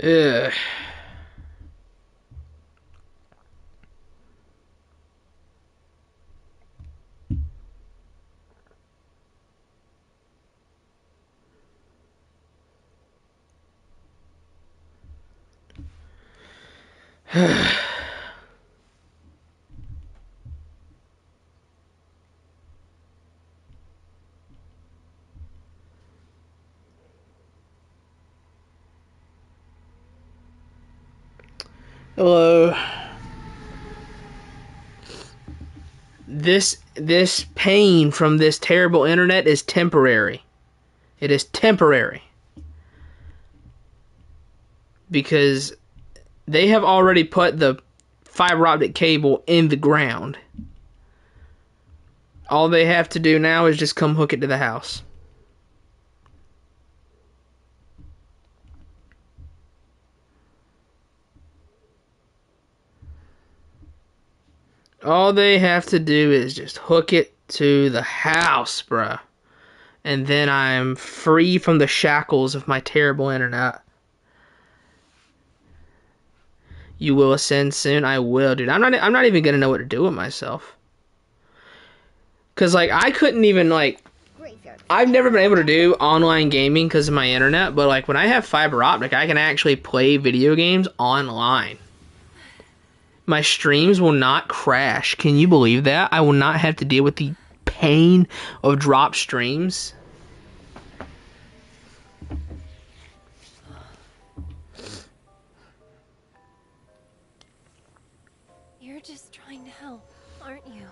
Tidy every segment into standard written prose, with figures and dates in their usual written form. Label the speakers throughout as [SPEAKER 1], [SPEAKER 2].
[SPEAKER 1] Ugh. Hello. This pain from this terrible internet is temporary. It is temporary. Because they have already put the fiber optic cable in the ground. All they have to do now is just come hook it to the house. All they have to do is just hook it to the house, bruh. And then I'm free from the shackles of my terrible internet. You will ascend soon? I will, dude. I'm not even gonna know what to do with myself. Cause like I couldn't even like I've never been able to do online gaming because of my internet, but like when I have fiber optic, I can actually play video games online. My streams will not crash. Can you believe that? I will not have to deal with the pain of drop streams.
[SPEAKER 2] You're just trying to help, aren't you?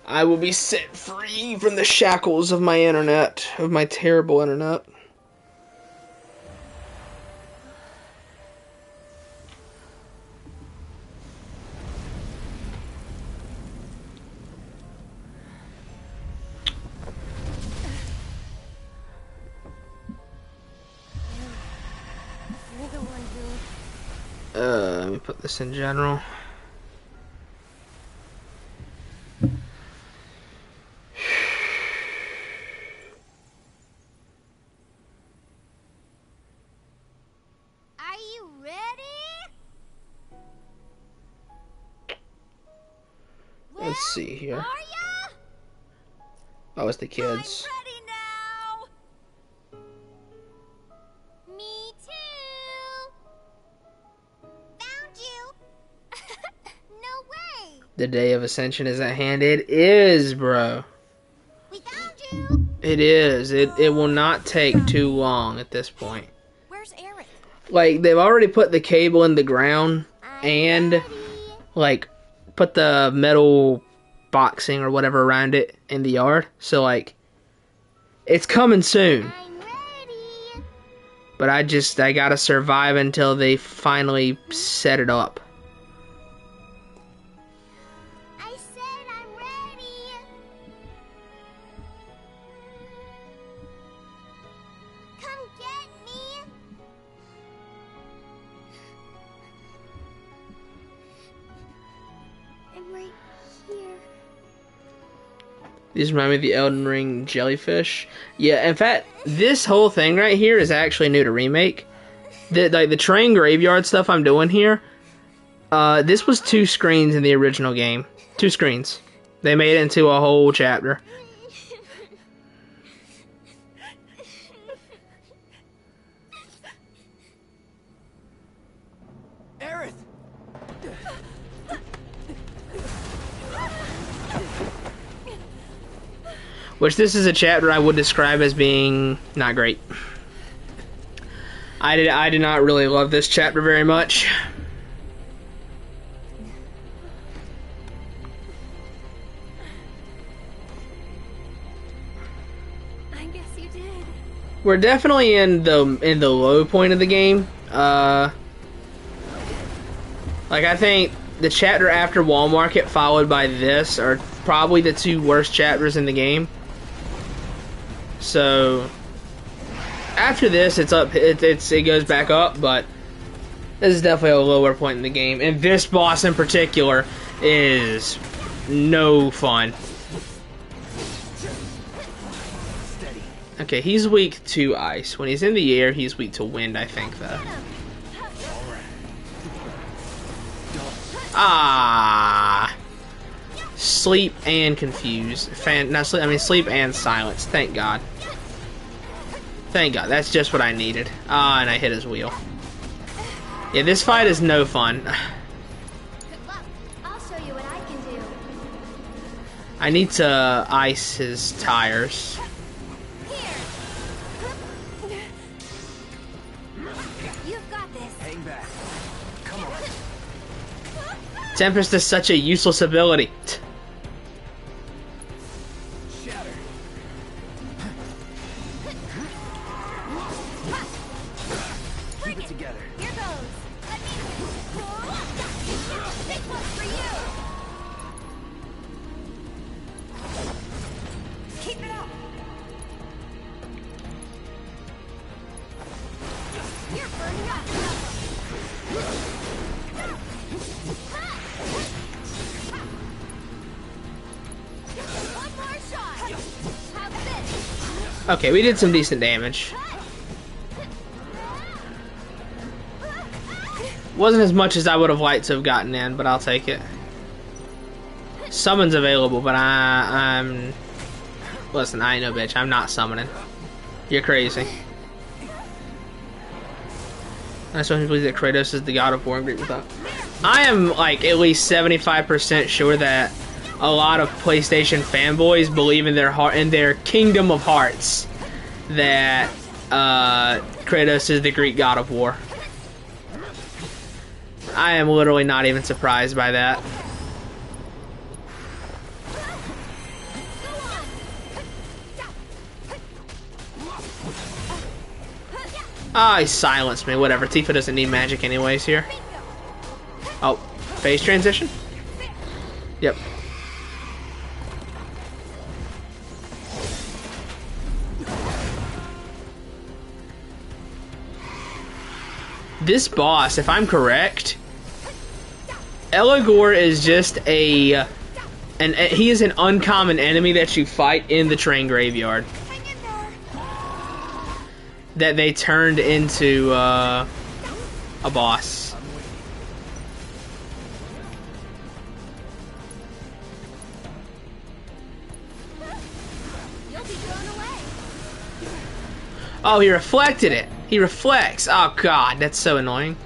[SPEAKER 1] I will be set free from the shackles of my internet, of my terrible internet.
[SPEAKER 2] You're the one who...
[SPEAKER 1] Let me put this in general.
[SPEAKER 2] Are you ready?
[SPEAKER 1] Let's see here.
[SPEAKER 2] Are ya?
[SPEAKER 1] Oh, it's the kids.
[SPEAKER 2] I'm ready now. Me too. Found you. No way.
[SPEAKER 1] The day of ascension is at hand. It is, bro.
[SPEAKER 2] We found you.
[SPEAKER 1] It is. It will not take too long at this point.
[SPEAKER 2] Where's Eric?
[SPEAKER 1] Like, they've already put the cable in the ground and,
[SPEAKER 2] Ready.
[SPEAKER 1] like, put the metal boxing or whatever around it in the yard. So, like, it's coming soon.
[SPEAKER 2] I'm ready.
[SPEAKER 1] But I gotta survive until they finally set it up.
[SPEAKER 2] I said I'm ready. Come get me. I'm right here.
[SPEAKER 1] These remind me of the Elden Ring jellyfish. Yeah, in fact, this whole thing right here is actually new to Remake. The train graveyard stuff I'm doing here, this was 2 screens in the original game. 2 screens. They made it into a whole chapter.
[SPEAKER 3] Aerith!
[SPEAKER 1] Which this is a chapter I would describe as being not great. I did not really love this chapter very much.
[SPEAKER 2] I guess you did.
[SPEAKER 1] We're definitely in the low point of the game. Like I think the chapter after Wall Market followed by this are probably the 2 worst chapters in the game. So after this, it's up. It goes back up, but this is definitely a lower point in the game. And this boss in particular is no fun.
[SPEAKER 3] Steady.
[SPEAKER 1] Okay, Okay, he's weak to ice. When he's in the air, he's weak to wind, I think, though. Ah! Sleep and confuse. Not sleep, I mean sleep and silence. Thank God. Thank God. That's just what I needed. Ah, and I hit his wheel. Yeah, this fight is no fun.
[SPEAKER 2] Good luck. I'll show you what I can do.
[SPEAKER 1] I need to ice his tires.
[SPEAKER 2] Here. You've got this.
[SPEAKER 3] Hang back. Come on.
[SPEAKER 1] Tempest is such a useless ability.
[SPEAKER 3] Shatter. Keep it together.
[SPEAKER 2] Here goes. Let me. This one's for you. Keep it up. You're burning up. One more shot. How's this?
[SPEAKER 1] Okay, we did some decent damage. Wasn't as much as I would have liked to have gotten in, but I'll take it. Summon's available, but I'm... Listen, I ain't no bitch. I'm not summoning. You're crazy. I just want to believe that Kratos is the god of war and Greek with that. I am, like, at least 75% sure that a lot of PlayStation fanboys believe in their heart, in their Kingdom of Hearts, that Kratos is the Greek god of war. I am literally not even surprised by that. Ah, he silenced me. Whatever. Tifa doesn't need magic anyways here. Oh, phase transition? Yep. This boss, if I'm correct, Eligor is just he is an uncommon enemy that you fight in the train graveyard.
[SPEAKER 2] Hang in there.
[SPEAKER 1] That they turned into a boss.
[SPEAKER 2] You'll be blown away.
[SPEAKER 1] Oh, he reflected it. He reflects. Oh God, that's so annoying.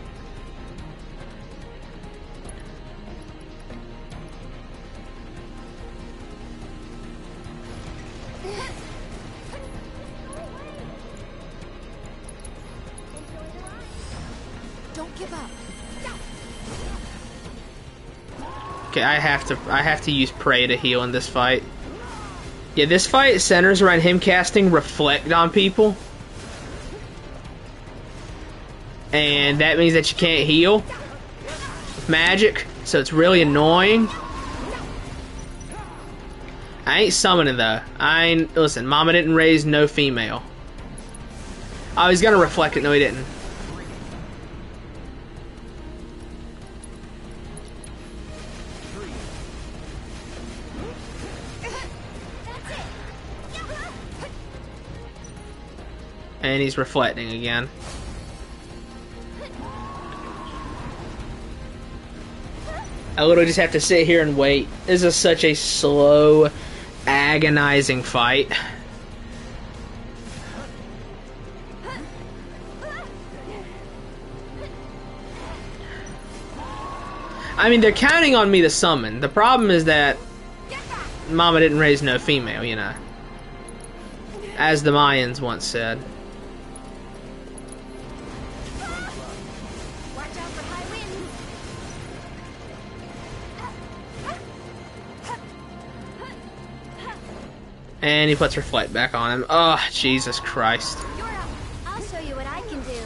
[SPEAKER 2] Don't give up.
[SPEAKER 1] Okay, I have to use Prey to heal in this fight. Yeah, this fight centers around him casting Reflect on people. And that means that you can't heal with magic, so it's really annoying. I ain't summoning though. Listen, Mama didn't raise no female. Oh, he's gonna reflect it. No, he didn't. And he's reflecting again. I literally just have to sit here and wait. This is such a slow, agonizing fight. I mean, they're counting on me to summon. The problem is that Mama didn't raise no female, you know. As the Mayans once said.
[SPEAKER 2] Watch out for high winds.
[SPEAKER 1] And he puts Reflect back on him. Oh, Jesus Christ.
[SPEAKER 2] You're up. I'll show you what I can do.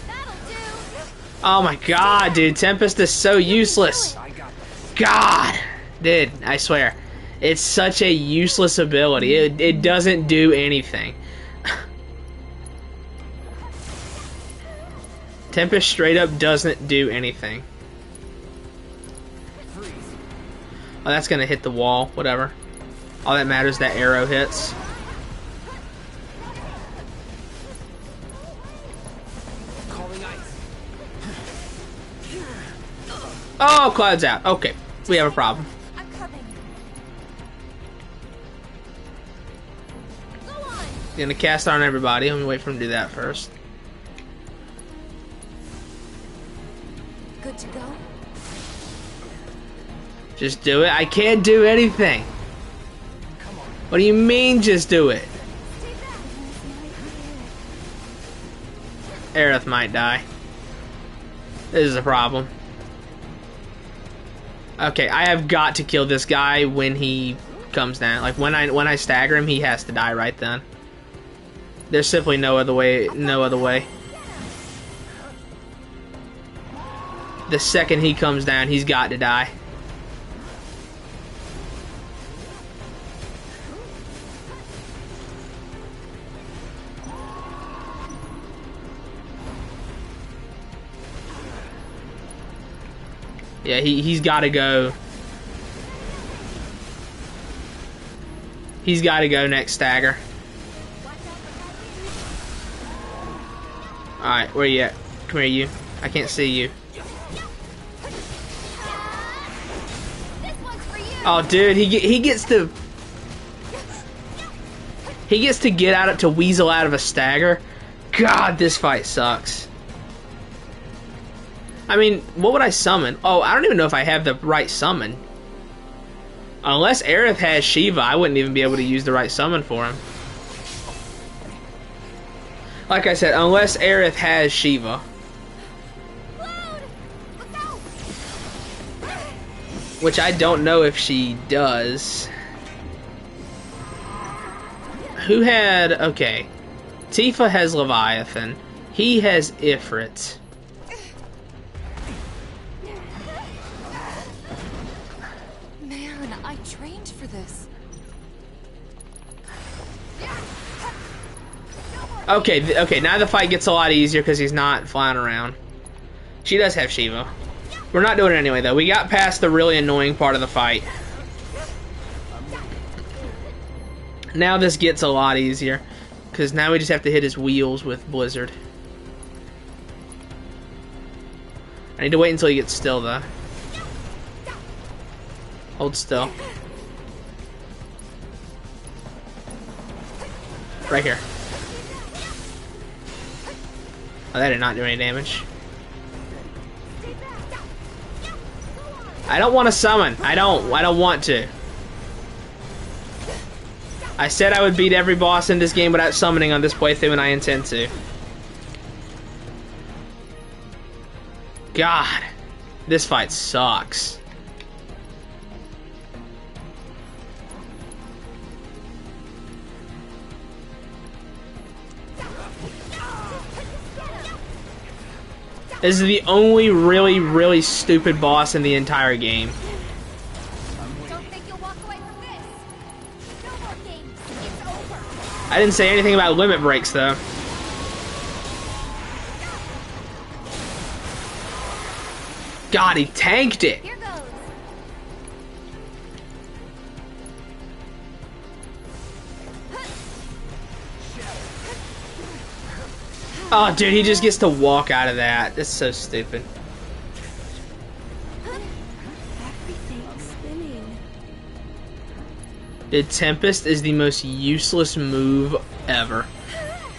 [SPEAKER 2] That'll do.
[SPEAKER 1] Oh my God, dude. Tempest is so useless.
[SPEAKER 3] I got this.
[SPEAKER 1] God. Dude, I swear. It's such a useless ability. It doesn't do anything. Tempest straight up doesn't do anything.
[SPEAKER 3] Freeze.
[SPEAKER 1] Oh, that's gonna hit the wall. Whatever. All that matters is that arrow hits.
[SPEAKER 3] Calling ice.
[SPEAKER 1] Oh, Cloud's out. Okay, we have a problem.
[SPEAKER 2] I'm coming. Go on.
[SPEAKER 1] Gonna cast on everybody. Let me wait for him to do that first.
[SPEAKER 2] Good to go.
[SPEAKER 1] Just do it. I can't do anything.
[SPEAKER 3] Come on.
[SPEAKER 1] What do you mean, just do it?
[SPEAKER 2] Stay back.
[SPEAKER 1] Aerith might die. This is a problem. Okay, I have got to kill this guy when he comes down. Like when I stagger him, he has to die right then. There's simply no other way. No other way. The second he comes down, he's got to die. Yeah, he's got to go. He's got to go next stagger. Alright, where you at? Come here, you. I can't see you.
[SPEAKER 2] This one's for you.
[SPEAKER 1] Oh, dude, he gets to get out to weasel out of a stagger. God, this fight sucks. I mean, what would I summon? Oh, I don't even know if I have the right summon. Unless Aerith has Shiva, I wouldn't even be able to use the right summon for him. Like I said, unless Aerith has Shiva.
[SPEAKER 2] Cloud, look out.
[SPEAKER 1] Which I don't know if she does. Who had... Okay. Tifa has Leviathan. He has Ifrit.
[SPEAKER 2] Man, I trained for this.
[SPEAKER 1] Okay, okay, now the fight gets a lot easier because he's not flying around. She does have Shiva. We're not doing it anyway, though. We got past the really annoying part of the fight. Now this gets a lot easier because now we just have to hit his wheels with Blizzard. I need to wait until he gets still, though. Hold still. Right here. Oh, that did not do any damage. I don't want to summon. I don't want to. I said I would beat every boss in this game without summoning on this playthrough, and I intend to. God. This fight sucks. This is the only really stupid boss in the entire game.
[SPEAKER 2] Don't think you'll walk away from this. No more games. It's over.
[SPEAKER 1] I didn't say anything about limit breaks, though. God, he tanked it.
[SPEAKER 2] Here goes.
[SPEAKER 1] Oh, dude, he just gets to walk out of that. That's so stupid.
[SPEAKER 2] Everything's spinning.
[SPEAKER 1] Dude, Tempest is the most useless move ever.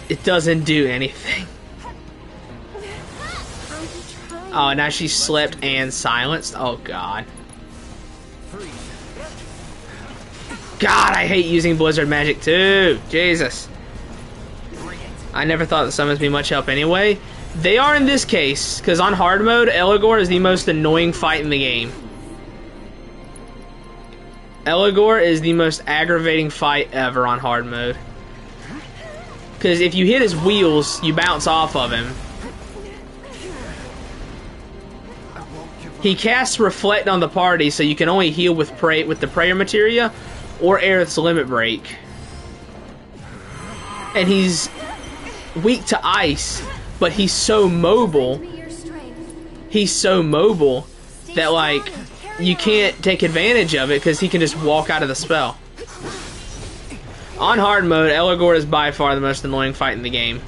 [SPEAKER 1] It doesn't do anything. Oh, now she's slept and silenced. Oh, God. God, I hate using Blizzard magic, too. Jesus. I never thought the summons be much help anyway. They are in this case, because on hard mode, Eligor is the most annoying fight in the game. Eligor is the most aggravating fight ever on hard mode. Because if you hit his wheels, you bounce off of him. He casts Reflect on the party, so you can only heal with the prayer materia or Aerith's limit break. And he's weak to ice, but he's so mobile. He's so mobile that, like, you can't take advantage of it because he can just walk out of the spell. On hard mode, Elagord is by far the most annoying fight in the game.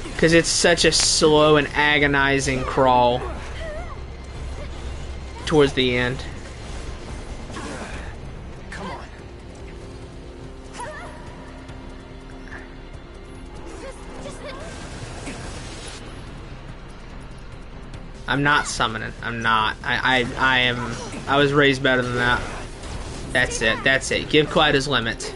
[SPEAKER 1] Because it's such a slow and agonizing crawl towards the end.
[SPEAKER 3] Come on.
[SPEAKER 1] I'm not summoning. I'm not. I am. I was raised better than that. That's it. That's it. Give Clyde his limit.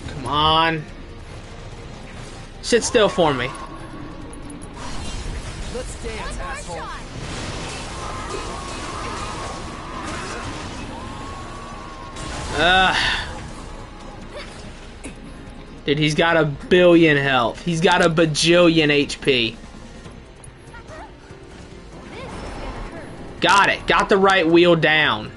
[SPEAKER 1] Come on. Sit still for me.
[SPEAKER 3] Let's dance, asshole.
[SPEAKER 1] Dude, he's got a billion health. He's got a bajillion HP. Got it. Got the right wheel down.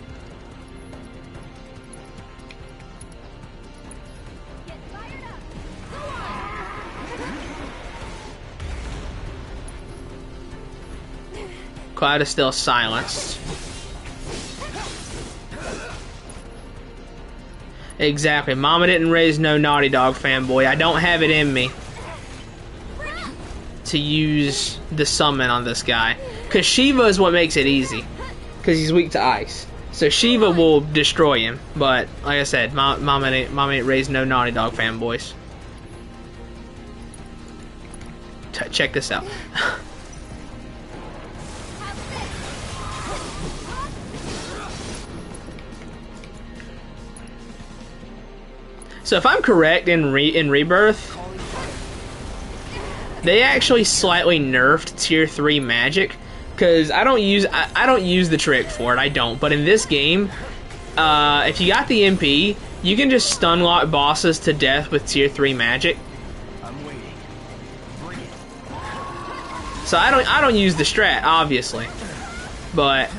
[SPEAKER 1] Cloud is still silenced. Exactly. Mama didn't raise no Naughty Dog fanboy. I don't have it in me to use the summon on this guy. Because Shiva is what makes it easy. Because he's weak to ice. So Shiva will destroy him. But, like I said, Mama ain't raised no Naughty Dog fanboys. Check this out. So if I'm correct, in Rebirth, they actually slightly nerfed Tier 3 magic, because I don't use the trick for it. I don't. But in this game, if you got the MP, you can just stun lock bosses to death with Tier 3 magic.
[SPEAKER 3] I'm waiting. Bring it.
[SPEAKER 1] So I don't use the strat, obviously, but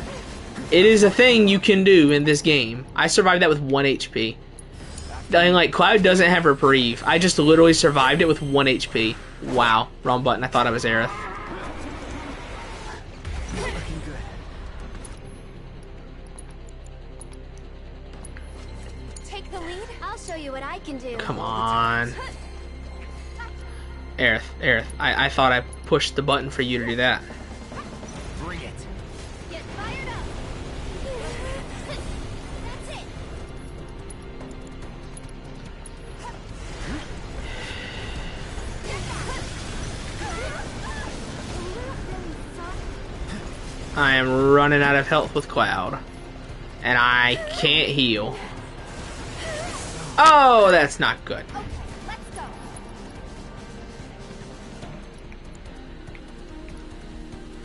[SPEAKER 1] it is a thing you can do in this game. I survived that with 1 HP. And like, Cloud doesn't have reprieve. I just literally survived it with 1 HP. Wow. Wrong button. I thought I was Aerith.
[SPEAKER 3] Looking good.
[SPEAKER 2] Take the lead. I'll show you what I can do.
[SPEAKER 1] Come on. Aerith. I thought I pushed the button for you to do that.
[SPEAKER 3] Bring it.
[SPEAKER 2] Get fired up. That's it.
[SPEAKER 1] I am running out of health with Cloud. And I can't heal. Oh, that's not good.
[SPEAKER 2] Okay, let's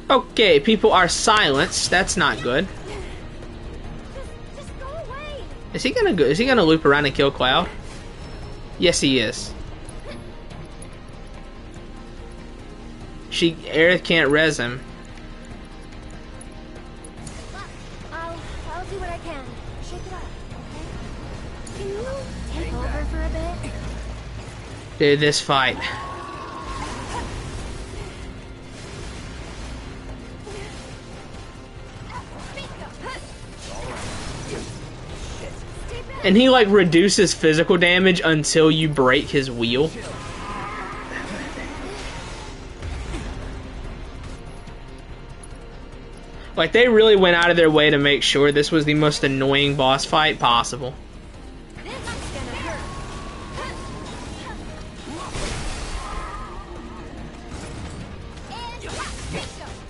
[SPEAKER 2] go.
[SPEAKER 1] Okay, people are silenced. That's not good.
[SPEAKER 2] Just go away.
[SPEAKER 1] Is he gonna loop around and kill Cloud? Yes, he is. Aerith can't res him.
[SPEAKER 2] I'll do what I can. Shake it up, okay? Can you take over for a bit?
[SPEAKER 1] Dude, this fight. And he like reduces physical damage until you break his wheel. Like, they really went out of their way to make sure this was the most annoying boss fight possible.
[SPEAKER 2] This is gonna hurt. And bingo.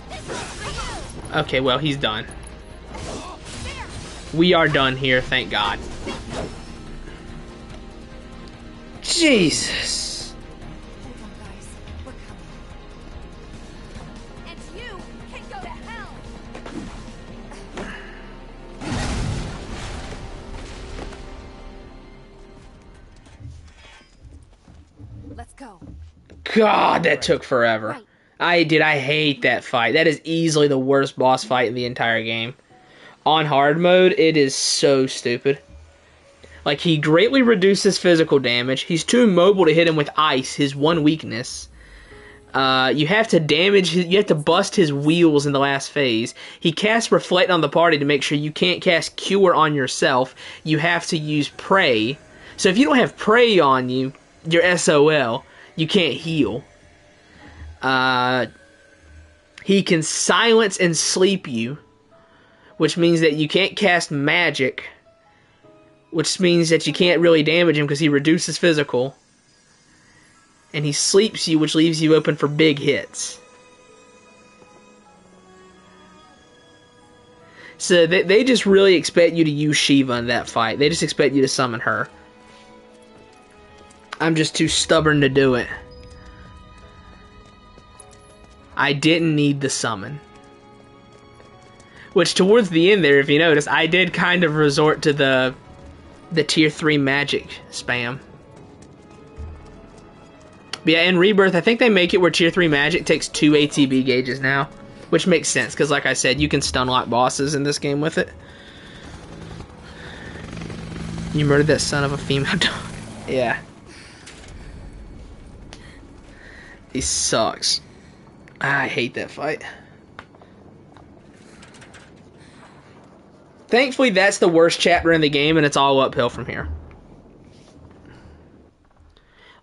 [SPEAKER 2] This is for you.
[SPEAKER 1] Okay, well, he's done.
[SPEAKER 2] There.
[SPEAKER 1] We are done here, thank God. Jesus.
[SPEAKER 2] Hold on, guys. We're coming. And you can go to hell. Let's go.
[SPEAKER 1] God, that took forever.
[SPEAKER 2] Right.
[SPEAKER 1] I hate that fight. That is easily the worst boss fight in the entire game. On hard mode, it is so stupid. Like, he greatly reduces physical damage. He's too mobile to hit him with ice, his one weakness. You have to bust his wheels in the last phase. He casts Reflect on the party to make sure you can't cast Cure on yourself. You have to use Prey. So if you don't have Prey on you, you're SOL. You can't heal. He can silence and sleep you, which means that you can't cast magic, which means that you can't really damage him because he reduces physical. And he sleeps you, which leaves you open for big hits. So they just really expect you to use Shiva in that fight. They just expect you to summon her. I'm just too stubborn to do it. I didn't need the summon. Which, towards the end there, if you notice, I did kind of resort to the tier 3 magic spam. But yeah, in Rebirth, I think they make it where tier 3 magic takes 2 ATB gauges now. Which makes sense, because like I said, you can stun lock bosses in this game with it. You murdered that son of a female dog. Yeah. He sucks. I hate that fight. Thankfully, that's the worst chapter in the game, and it's all uphill from here.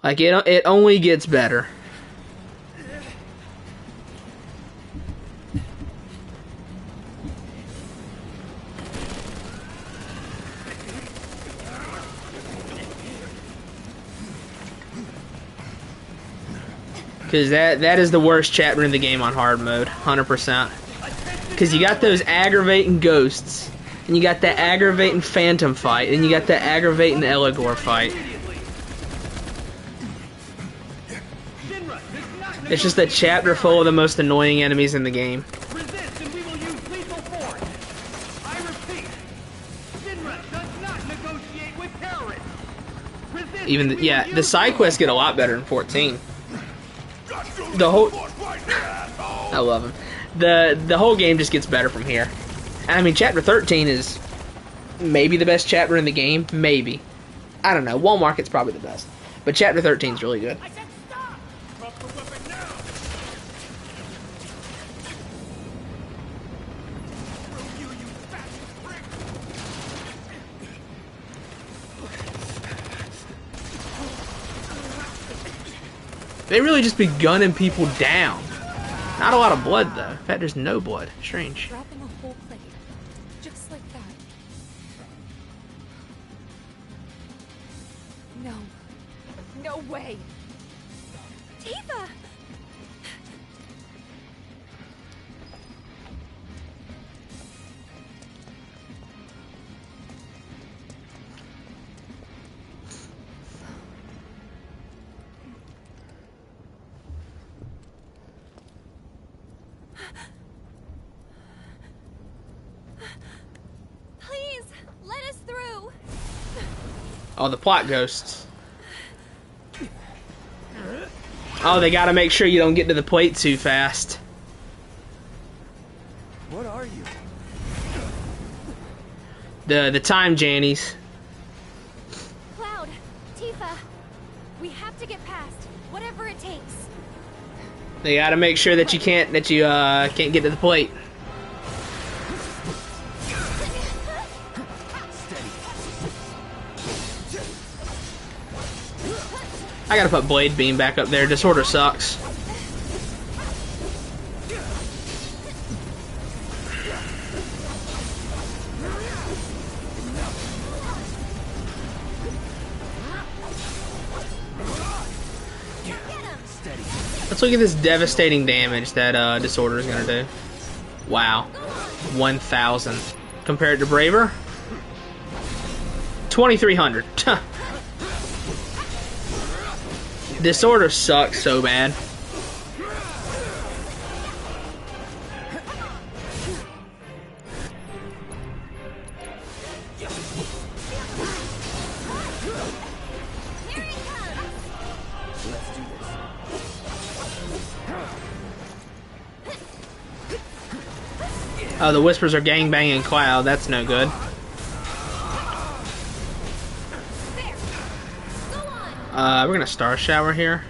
[SPEAKER 1] Like, it only gets better. Because that is the worst chapter in the game on hard mode, 100%. Because you got those aggravating ghosts, and you got that aggravating phantom fight, and you got that aggravating Eligor fight. It's just a chapter full of the most annoying enemies in the game.
[SPEAKER 3] Resist and we will use lethal force. I repeat, Shinra does not negotiate with terrorists. Resist
[SPEAKER 1] Even the side quests get a lot better in 14. The whole I love him. The whole game just gets better from here. I mean, chapter 13 is maybe the best chapter in the game. Maybe. I don't know. Wall Market's probably the best. But chapter 13 is really good. They really just be gunning people down. Not a lot of blood, though. In fact, there's no blood. Strange.
[SPEAKER 2] Dropping a whole plate. Just like that. No. No way. Tifa! Please, let us through.
[SPEAKER 1] Oh, the plot ghosts. Oh, they gotta make sure you don't get to the plate too fast.
[SPEAKER 3] What are you?
[SPEAKER 1] The time Jannies.
[SPEAKER 2] Cloud, Tifa, we have to get past, whatever it takes.
[SPEAKER 1] They gotta make sure that you can't get to the plate. I gotta put Blade Beam back up there. Disorder sucks. Let's look at this devastating damage that Disorder is gonna do. Wow. 1,000. Compared to Braver? 2,300. Disorder sucks so bad. Oh, the Whispers are gangbanging Cloud. That's no good. We're gonna star shower here.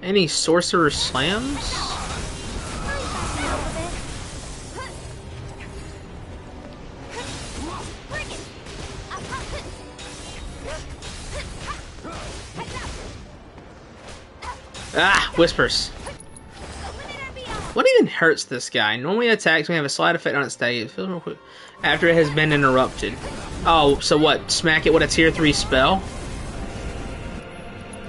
[SPEAKER 1] Any sorcerer slams? Ah, whispers. What even hurts this guy? Normally attacks may have a slight effect on its state after it has been interrupted. Oh, so what? Smack it with a tier 3 spell?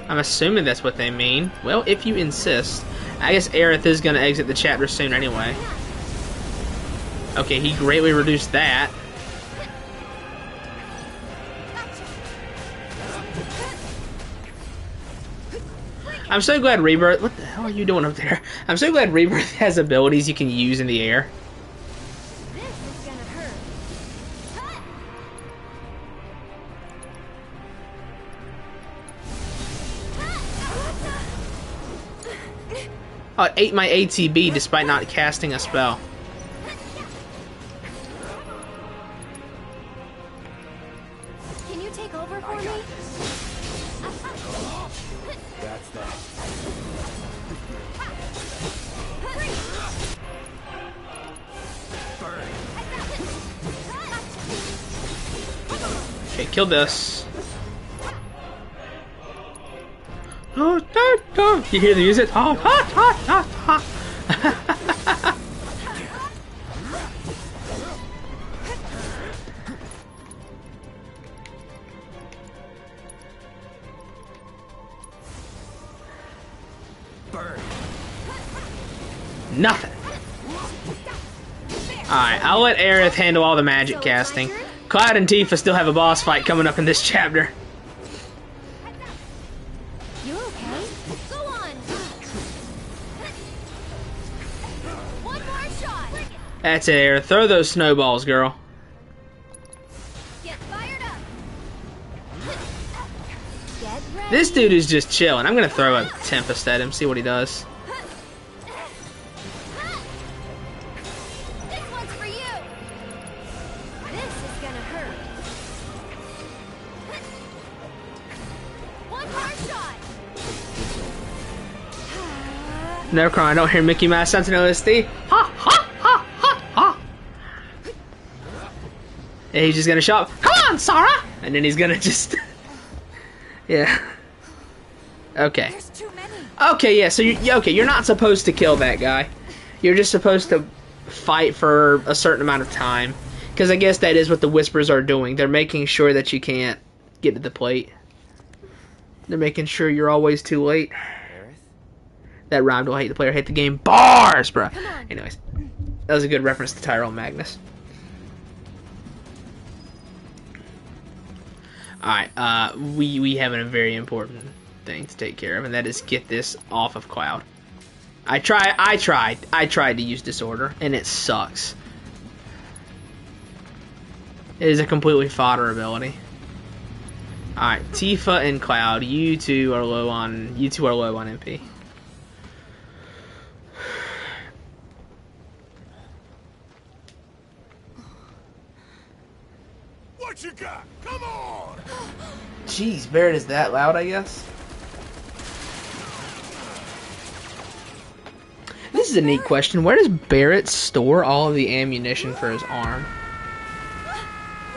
[SPEAKER 1] I'm assuming that's what they mean. Well, if you insist. I guess Aerith is going to exit the chapter soon anyway. Okay, he greatly reduced that. I'm so glad Rebirth... What the hell are you doing up there? I'm so glad Rebirth has abilities you can use in the air.
[SPEAKER 2] This is gonna hurt.
[SPEAKER 1] Oh, it ate my ATB despite not casting a spell.
[SPEAKER 2] Can you take over for me?
[SPEAKER 3] That's that.
[SPEAKER 1] Okay, kill this. Oh, da, da. You hear the music? Oh, ha, ha, ha, ha. Nothing. Alright, I'll let Aerith handle all the magic casting. Cloud and Tifa still have a boss fight coming up in this chapter.
[SPEAKER 2] You okay? Go on. One more shot.
[SPEAKER 1] That's it, Aerith. Throw those snowballs, girl.
[SPEAKER 2] Get fired up. Get ready.
[SPEAKER 1] This dude is just chilling. I'm gonna throw a Tempest at him, see what he does.
[SPEAKER 2] This one's for you. This is gonna hurt. One more shot.
[SPEAKER 1] Never cry, I don't hear Mickey Mouse Sentinel OST. Ha ha ha ha ha. And he's just gonna shout, "Come on, Sarah!" And then he's gonna just yeah. Okay.
[SPEAKER 2] There's too many.
[SPEAKER 1] Okay, yeah, so you're not supposed to kill that guy. You're just supposed to fight for a certain amount of time. Because I guess that is what the Whispers are doing. They're making sure that you can't get to the plate. They're making sure you're always too late. That rhymed will hate the player, hate the game. Bars, bruh! Anyways, that was a good reference to Tyrone Magnus. Alright, we have a very important thing to take care of, and that is get this off of Cloud. I tried to use Disorder, and it sucks. It is a completely fodder ability. Alright, Tifa and Cloud, you two are low on MP.
[SPEAKER 3] What you got? Come on!
[SPEAKER 1] Jeez, Barret is that loud, I guess? This is a neat question. Where does Barret store all of the ammunition for his arm?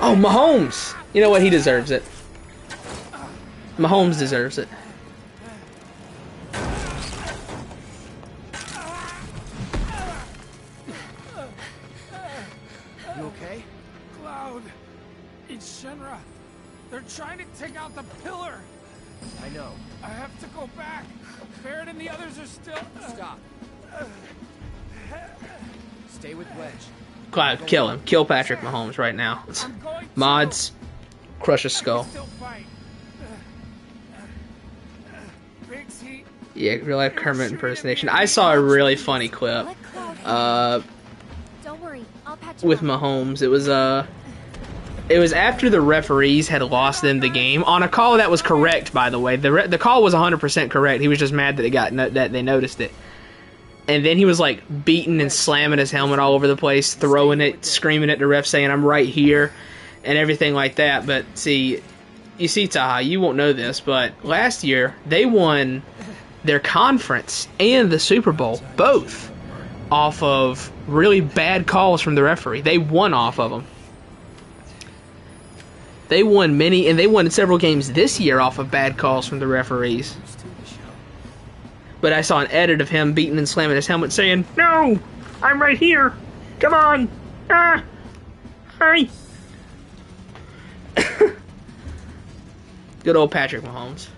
[SPEAKER 1] Oh, Mahomes! You know what? He deserves it. Mahomes deserves it.
[SPEAKER 3] You okay?
[SPEAKER 4] Cloud, it's Shinra. They're trying to take out the pillar.
[SPEAKER 3] I know.
[SPEAKER 4] I have to go back. Barret and the others are still.
[SPEAKER 3] Stop. Stay with Wedge.
[SPEAKER 1] Cloud, kill him. Kill Patrick Mahomes right now.
[SPEAKER 4] I'm going to.
[SPEAKER 1] Mods, crush his
[SPEAKER 4] I
[SPEAKER 1] skull.
[SPEAKER 4] can still fight. Biggs, he.
[SPEAKER 1] Yeah, real life Kermit impersonation. I saw a really funny clip.
[SPEAKER 2] Let Cloud handle it. Don't worry, I'll patch you
[SPEAKER 1] With
[SPEAKER 2] up.
[SPEAKER 1] Mahomes. It was after the referees had lost them the game on a call that was correct, by the way. The call was 100% correct. He was just mad that that they noticed it. And then he was like beating and slamming his helmet all over the place, throwing it, screaming at the ref, saying, "I'm right here," and everything like that. But see, you see, Taha, you won't know this, but last year they won their conference and the Super Bowl, both off of really bad calls from the referee. They won off of them. They won many, and they won several games this year off of bad calls from the referees. But I saw an edit of him beating and slamming his helmet saying, "No, I'm right here. Come on. Ah, hi." Good old Patrick Mahomes.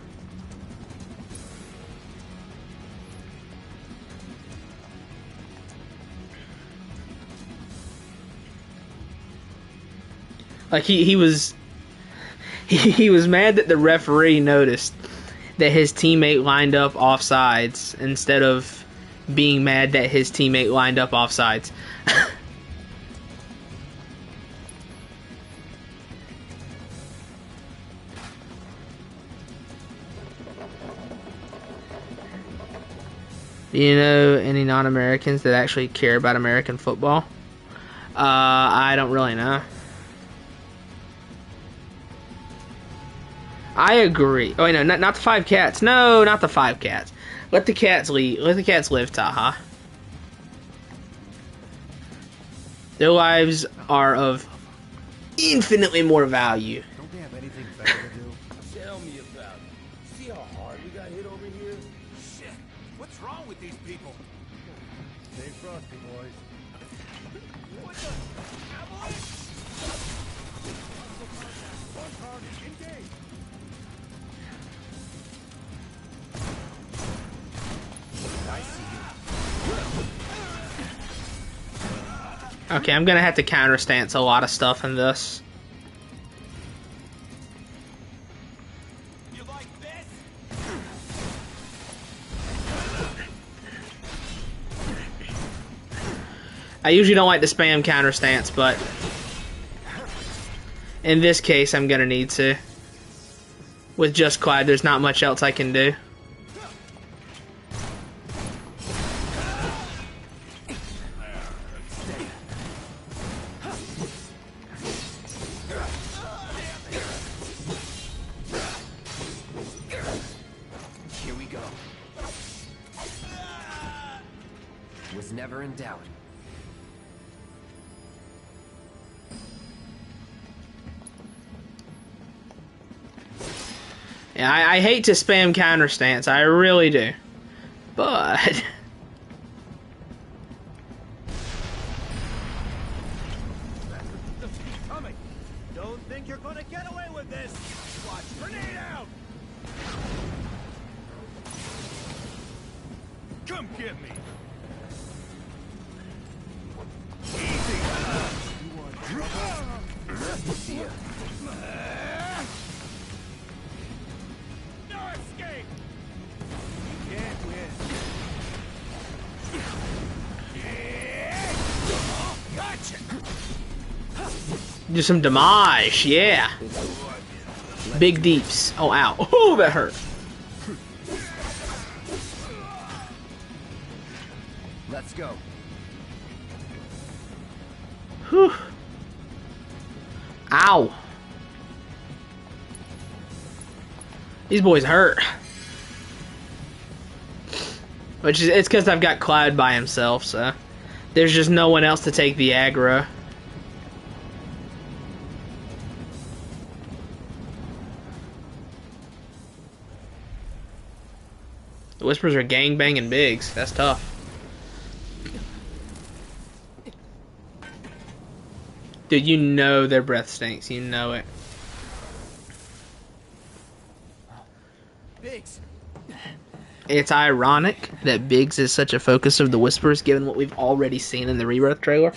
[SPEAKER 1] Like he was mad that the referee noticed that his teammate lined up offsides instead of being mad that his teammate lined up offsides. Do you know any non-Americans that actually care about American football? I don't really know. I agree. Oh, wait, no, not the five cats. No, not the five cats. Let the cats leave. Let the cats live, Taha. Their lives are of infinitely more value.
[SPEAKER 3] Don't they have anything better to do?
[SPEAKER 5] Tell me about it. See how hard we got hit over here?
[SPEAKER 3] Shit! What's wrong with these people? Stay frosty, boys. What the? Cowboys? On target, engage! I see you.
[SPEAKER 1] Okay, I'm gonna have to counter stance a lot of stuff in this.
[SPEAKER 3] You like this?
[SPEAKER 1] I usually don't like to spam counter stance, but in this case, I'm gonna need to. With just Clyde, there's not much else I can do.
[SPEAKER 5] Here we go. Was never in doubt.
[SPEAKER 1] Yeah, I hate to spam counter stance. I really do. But
[SPEAKER 3] He's coming. Don't think you're gonna get away with this. Watch, grenade out. Come get me. Easy. You want trouble?
[SPEAKER 5] See ya.
[SPEAKER 3] No escape. You can't win. Gotcha.
[SPEAKER 1] do some damage, yeah. Big deeps. Oh, ow. Oh, that hurt.
[SPEAKER 5] Let's go.
[SPEAKER 1] Whew. Ow. These boys hurt. Which is, it's because I've got Cloud by himself, so there's just no one else to take the aggro. The Whispers are gangbanging bigs. That's tough. Dude, you know their breath stinks. You know it.
[SPEAKER 5] Biggs.
[SPEAKER 1] It's ironic that Biggs is such a focus of the Whispers, given what we've already seen in the Rebirth trailer.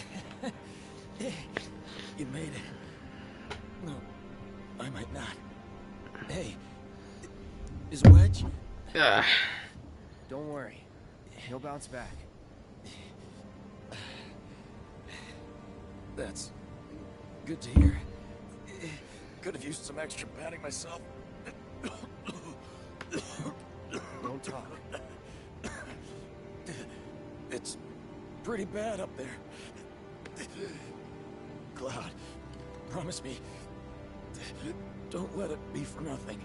[SPEAKER 5] You made it. No, I might not. Hey, is Wedge?
[SPEAKER 1] Ugh.
[SPEAKER 5] Don't worry, he'll bounce back. That's good to hear. Could have used some extra padding myself. Don't talk. pretty bad up there. Cloud, promise me, don't let it be for nothing.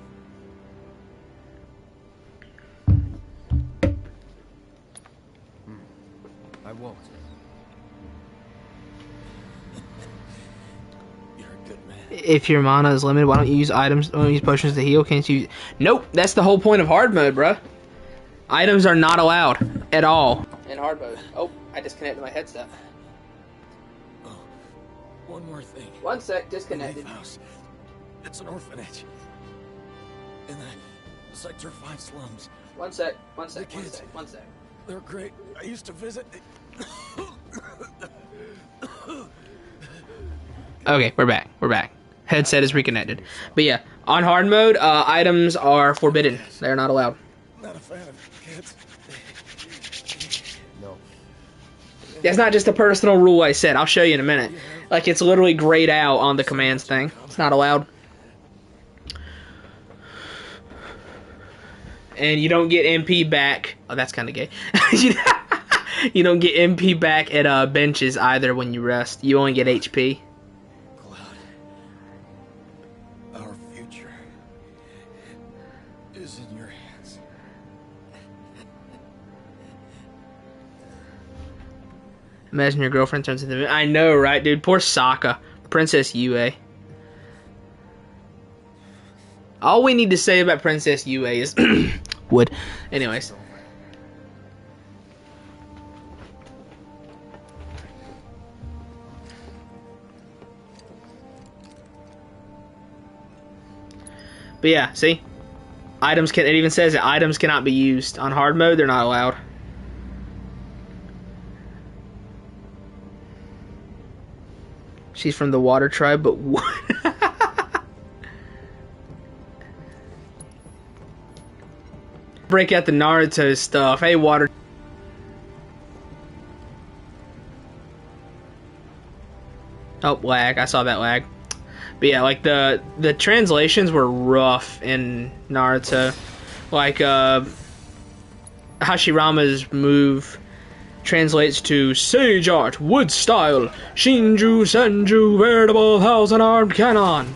[SPEAKER 6] I won't.
[SPEAKER 5] You're a good man.
[SPEAKER 1] If your mana is limited, why don't you use items? Why don't you use potions to heal? Can't you? Nope, that's the whole point of hard mode, bruh. Items are not allowed at all in hard mode. Oh, I disconnected my headset.
[SPEAKER 5] Oh, one more thing.
[SPEAKER 1] One sec, disconnected.
[SPEAKER 5] Leaf House. It's an orphanage. In the Sector 5 slums.
[SPEAKER 1] One sec, one sec,
[SPEAKER 5] The
[SPEAKER 1] one
[SPEAKER 5] kids.
[SPEAKER 1] sec, one sec.
[SPEAKER 5] They're great. I used to visit.
[SPEAKER 1] Okay, we're back. We're back. Headset is reconnected. But yeah, on hard mode, items are forbidden. They're not allowed.
[SPEAKER 5] Not a fan of kids.
[SPEAKER 6] No.
[SPEAKER 1] That's not just a personal rule I said. I'll show you in a minute. Like, it's literally grayed out on the commands thing. It's not allowed. And you don't get MP back. Oh, that's kind of gay. You don't get MP back at benches either when you rest. You only get HP.
[SPEAKER 5] Cloud. Our future is in your hands.
[SPEAKER 1] Imagine your girlfriend turns into the... I know, right, dude? Poor Sokka. Princess Yue. All we need to say about Princess Yue is... wood. Anyways. But yeah, see? Items can... It even says that items cannot be used. On hard mode, they're not allowed. She's from the water tribe, but what? Break out the Naruto stuff. Hey, water. Oh, lag. I saw that lag. But yeah, like the translations were rough in Naruto. Like Hashirama's move translates to Sage Art, Wood Style, Shinju Senju, Veritable Thousand-Armed Cannon.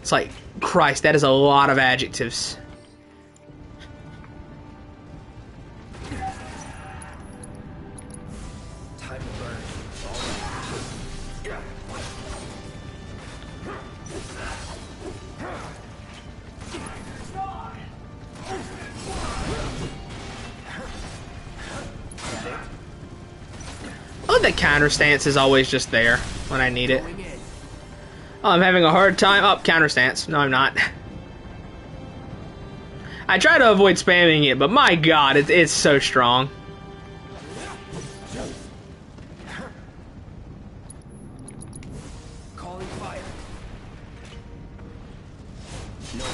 [SPEAKER 1] It's like, Christ, that is a lot of adjectives.
[SPEAKER 6] Time to burn.
[SPEAKER 1] Oh, the counter stance is always just there when I need it. Oh, I'm having a hard time. Oh, counter stance. No, I'm not. I try to avoid spamming it, but my god, it's so strong.
[SPEAKER 6] Calling fire. No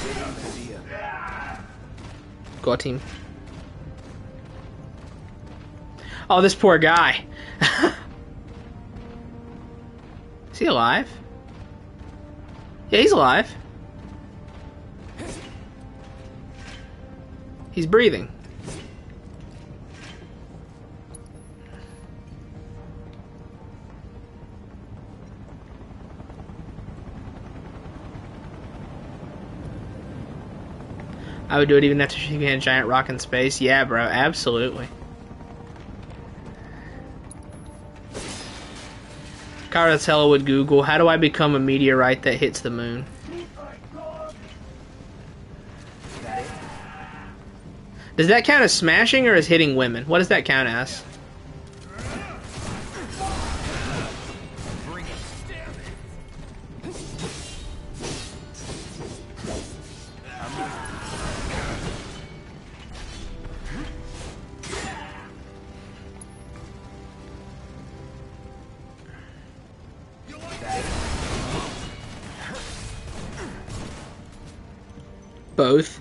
[SPEAKER 6] idea.
[SPEAKER 1] Go team. Oh, this poor guy. Is he alive? Yeah, he's alive. He's breathing. I would do it even after shooting a giant rock in space. Yeah, bro, absolutely. Karatella would Google, how do I become a meteorite that hits the moon? Does that count as smashing or as hitting women? What does that count as?
[SPEAKER 6] Bring it.
[SPEAKER 1] Both.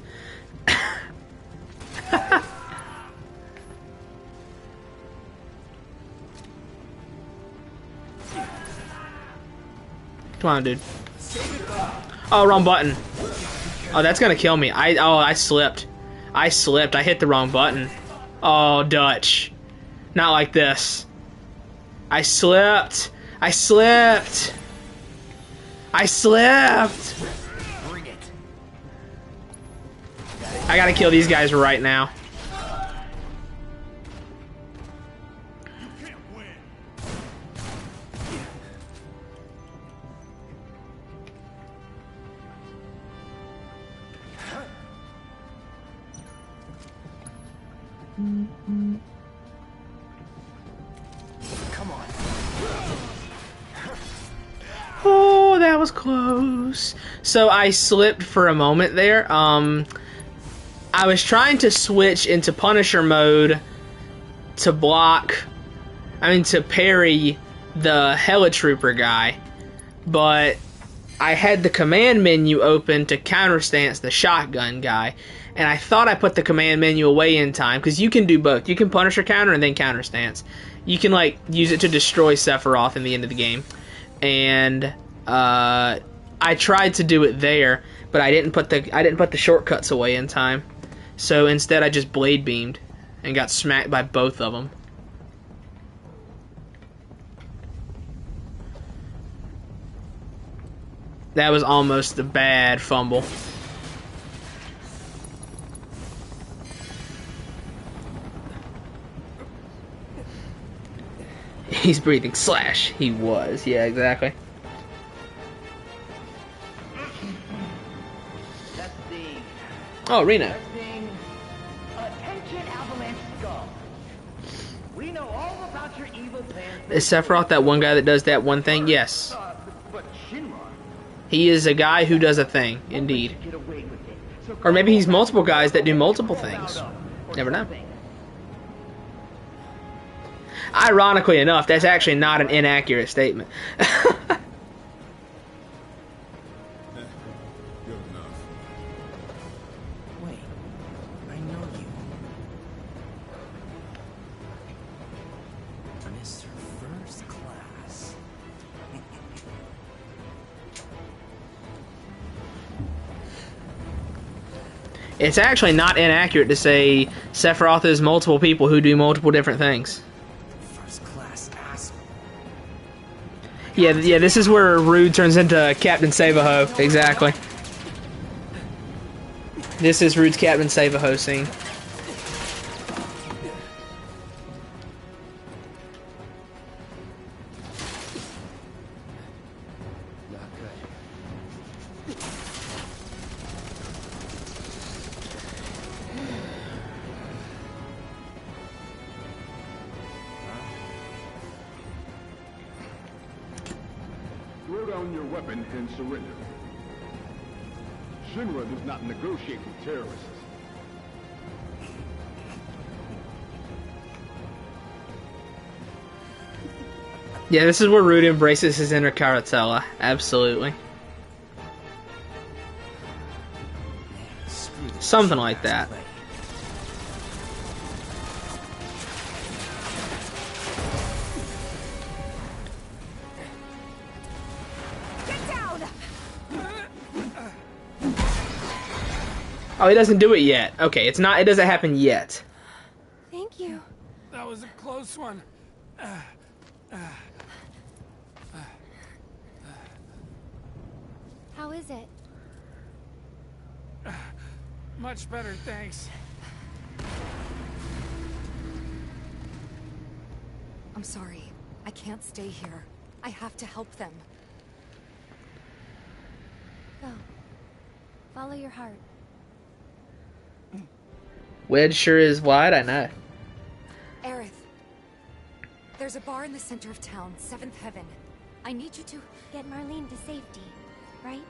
[SPEAKER 1] Come on, dude. Oh, wrong button. Oh, that's gonna kill me. I slipped. I hit the wrong button. Oh, Dutch. Not like this. I slipped. I slipped. I slipped.
[SPEAKER 6] Bring it.
[SPEAKER 1] I gotta kill these guys right now.
[SPEAKER 6] Come on.
[SPEAKER 1] Oh, that was close. So I slipped for a moment there. I was trying to switch into Punisher mode to to parry the Helitrooper guy, but I had the command menu open to counterstance the shotgun guy, and I thought I put the command menu away in time, because you can do both. You can Punisher counter and then counterstance. You can, like, use it to destroy Sephiroth in the end of the game. And I tried to do it there, but I didn't put the shortcuts away in time. So instead I just blade beamed and got smacked by both of them. That was almost a bad fumble. He's breathing slash. He was. Yeah, exactly.
[SPEAKER 3] Testing.
[SPEAKER 1] Oh, Reno.
[SPEAKER 3] Testing. Attention, Avalanche Skull. We know all about your evil plans.
[SPEAKER 1] Is Sephiroth that one guy that does that one thing? Yes.
[SPEAKER 3] But Shinra.
[SPEAKER 1] He is a guy who does a thing, indeed.
[SPEAKER 3] Get away with it. So
[SPEAKER 1] Or maybe he's multiple guys that do multiple things. Never know. Ironically enough, that's actually not an inaccurate statement.
[SPEAKER 5] Good enough.
[SPEAKER 6] Wait. I know you. Mr. First Class.
[SPEAKER 1] It's actually not inaccurate to say Sephiroth is multiple people who do multiple different things.
[SPEAKER 6] First class asshole.
[SPEAKER 1] Yeah, this is where Rude turns into Captain Save-A-Ho. Exactly. This is Rude's Captain Save-A-Ho scene.
[SPEAKER 6] Not good.
[SPEAKER 7] Throw down your weapon and surrender. Shinra does not negotiate with terrorists.
[SPEAKER 1] Yeah, this is where Rude embraces his inner Karatella. Absolutely.
[SPEAKER 6] Screw this
[SPEAKER 1] Something
[SPEAKER 6] shit
[SPEAKER 1] like
[SPEAKER 6] ass
[SPEAKER 1] that.
[SPEAKER 6] play.
[SPEAKER 2] Get down!
[SPEAKER 1] Oh, he doesn't do it yet. Okay, it doesn't happen yet.
[SPEAKER 2] Thank you.
[SPEAKER 4] That was a close one.
[SPEAKER 2] How is it?
[SPEAKER 4] Much better, thanks.
[SPEAKER 8] I'm sorry. I can't stay here. I have to help them.
[SPEAKER 2] Go. Follow your heart.
[SPEAKER 1] Wedge sure is wide, I know.
[SPEAKER 8] Aerith. There's a bar in the center of town, Seventh Heaven. I need you to...
[SPEAKER 2] Get Marlene to safety, right?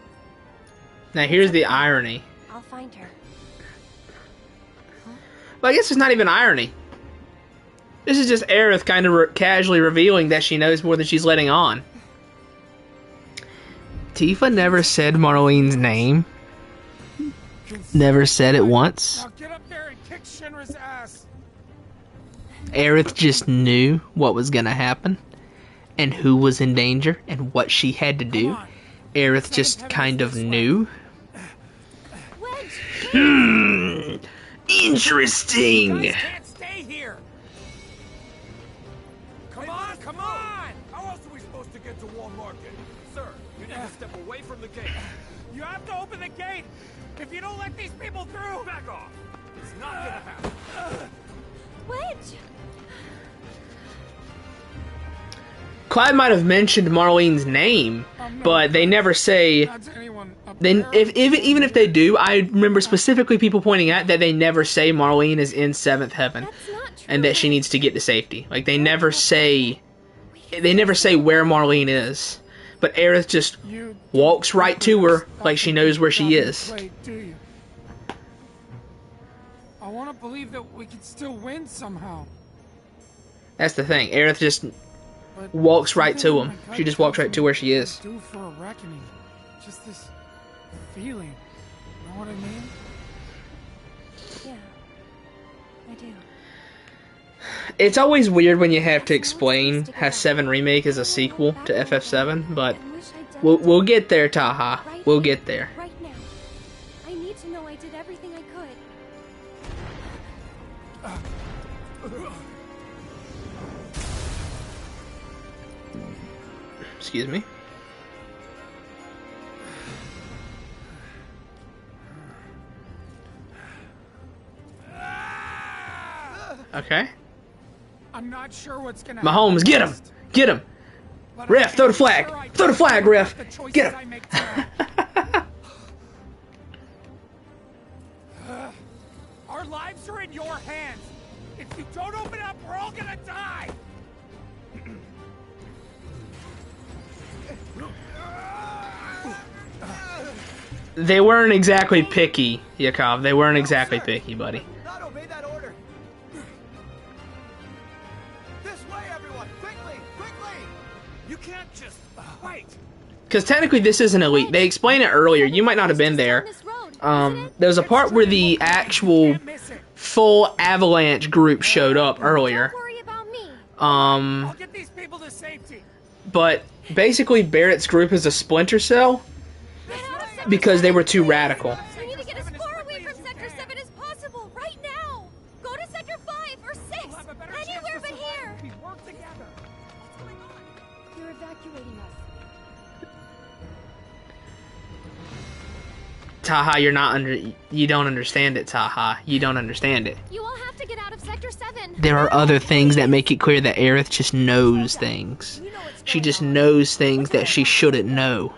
[SPEAKER 1] Now here's the irony.
[SPEAKER 2] I'll find her.
[SPEAKER 1] Well, I guess it's not even irony. This is just Aerith kind of casually revealing that she knows more than she's letting on. Tifa never said Marlene's name. Never said it once.
[SPEAKER 4] Now get up there and kick Shinra's ass.
[SPEAKER 1] Aerith just knew what was gonna happen and who was in danger and what she had to do. Aerith just kind of knew.
[SPEAKER 2] Wedge!
[SPEAKER 1] Interesting.
[SPEAKER 4] You guys can't stay here. Come on, come on.
[SPEAKER 5] sir. You need to step away from the gate.
[SPEAKER 4] You have to open the gate! If you don't let these people through!
[SPEAKER 5] Back off! It's not gonna happen.
[SPEAKER 2] Wedge!
[SPEAKER 1] Clyde might have mentioned Marlene's name, but they never say.
[SPEAKER 4] Not to anyone up
[SPEAKER 1] Then,
[SPEAKER 4] there.
[SPEAKER 1] even if they do, I remember specifically people pointing out that they never say Marlene is in seventh heaven,
[SPEAKER 2] That's not true.
[SPEAKER 1] and that she needs to get to safety. Like they never say where Marlene is, but Aerith just
[SPEAKER 4] You
[SPEAKER 1] walks right to her like she knows where she is.
[SPEAKER 4] Wait, do you? I want to believe that we could still win somehow.
[SPEAKER 1] That's the thing. Aerith just
[SPEAKER 4] But
[SPEAKER 1] walks right to
[SPEAKER 4] something
[SPEAKER 1] him.
[SPEAKER 4] in my gut
[SPEAKER 1] She just walks
[SPEAKER 4] tells
[SPEAKER 1] right to
[SPEAKER 4] me
[SPEAKER 1] where she is.
[SPEAKER 4] we're due for a reckoning. Just this feeling. You know what I mean?
[SPEAKER 2] Yeah, I do.
[SPEAKER 1] It's always weird when you have to explain how 7 Remake is a sequel to FF7, but
[SPEAKER 2] I wish I'd done
[SPEAKER 1] we'll
[SPEAKER 2] it
[SPEAKER 1] get there, Taha.
[SPEAKER 2] right
[SPEAKER 1] We'll
[SPEAKER 2] here,
[SPEAKER 1] get there.
[SPEAKER 2] Right now. I need to know I did everything I could.
[SPEAKER 1] Excuse me. Okay.
[SPEAKER 4] I'm not sure what's gonna
[SPEAKER 1] Mahomes,
[SPEAKER 4] happen
[SPEAKER 1] get him!
[SPEAKER 4] next,
[SPEAKER 1] Get him!
[SPEAKER 4] but
[SPEAKER 1] Ref,
[SPEAKER 4] I
[SPEAKER 1] throw the
[SPEAKER 4] am
[SPEAKER 1] flag!
[SPEAKER 4] sure I
[SPEAKER 1] Throw the flag,
[SPEAKER 4] can
[SPEAKER 1] ref!
[SPEAKER 4] the choices
[SPEAKER 1] Get
[SPEAKER 4] I
[SPEAKER 1] him!
[SPEAKER 4] make tonight. Our lives are in your hands. If you don't open up, we're all gonna die.
[SPEAKER 1] They weren't exactly picky, Yakov. They weren't exactly picky, buddy.
[SPEAKER 3] Not obey that order. This way, everyone! Quickly! Quickly!
[SPEAKER 5] You can't just wait.
[SPEAKER 1] Because technically this isn't Elite. They explained it earlier. You might not have been there. There was a part where the actual
[SPEAKER 4] Can't miss it.
[SPEAKER 1] full Avalanche group showed up earlier.
[SPEAKER 2] Don't worry about me.
[SPEAKER 4] I'll get these people to safety.
[SPEAKER 1] But basically Barrett's group is a splinter cell
[SPEAKER 2] Get out of Sector
[SPEAKER 1] because they
[SPEAKER 2] 7.
[SPEAKER 1] were too radical.
[SPEAKER 2] We need to get as far away from Sector 7 as possible, right now. Go to Sector 5 or 6.
[SPEAKER 4] We'll have a better
[SPEAKER 2] Anywhere
[SPEAKER 4] chance of
[SPEAKER 2] but here.
[SPEAKER 4] surviving if we work together. What's going on?
[SPEAKER 2] You're evacuating us.
[SPEAKER 1] Taha, you don't understand it, Taha. You don't understand it.
[SPEAKER 2] You all have to get out of Sector 7.
[SPEAKER 1] There are other things that make it clear that Aerith just knows things. She just knows things that she shouldn't know.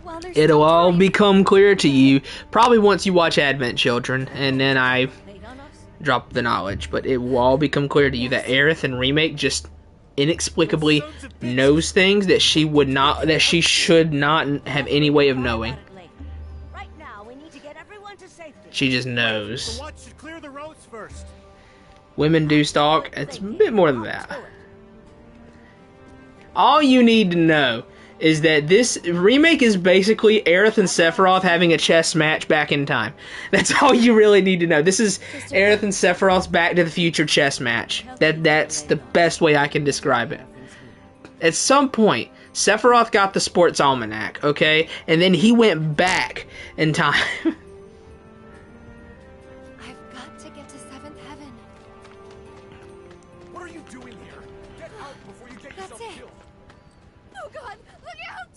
[SPEAKER 2] Well, there's
[SPEAKER 1] It'll
[SPEAKER 2] still
[SPEAKER 1] all
[SPEAKER 2] time.
[SPEAKER 1] become clear to you probably once you watch Advent Children, and then I drop the knowledge. But it will all become clear to you that Aerith in Remake just inexplicably knows things that she should not have any way of knowing.
[SPEAKER 9] Right now, we need to get everyone to safety.
[SPEAKER 1] She just
[SPEAKER 3] The
[SPEAKER 1] knows.
[SPEAKER 3] watch should clear the roads first.
[SPEAKER 1] Women do stalk. It's a bit more than that. All you need to know is that this remake is basically Aerith and Sephiroth having a chess match back in time. That's all you really need to know. This is Aerith and Sephiroth's Back to the Future chess match. That's the best way I can describe it. At some point, Sephiroth got the sports almanac, okay? And then he went back in time.
[SPEAKER 8] I've got to get to 7th Heaven.
[SPEAKER 5] What are you doing here? Get out before you get
[SPEAKER 8] That's
[SPEAKER 5] yourself
[SPEAKER 8] it.
[SPEAKER 5] killed.
[SPEAKER 8] Oh God, look out!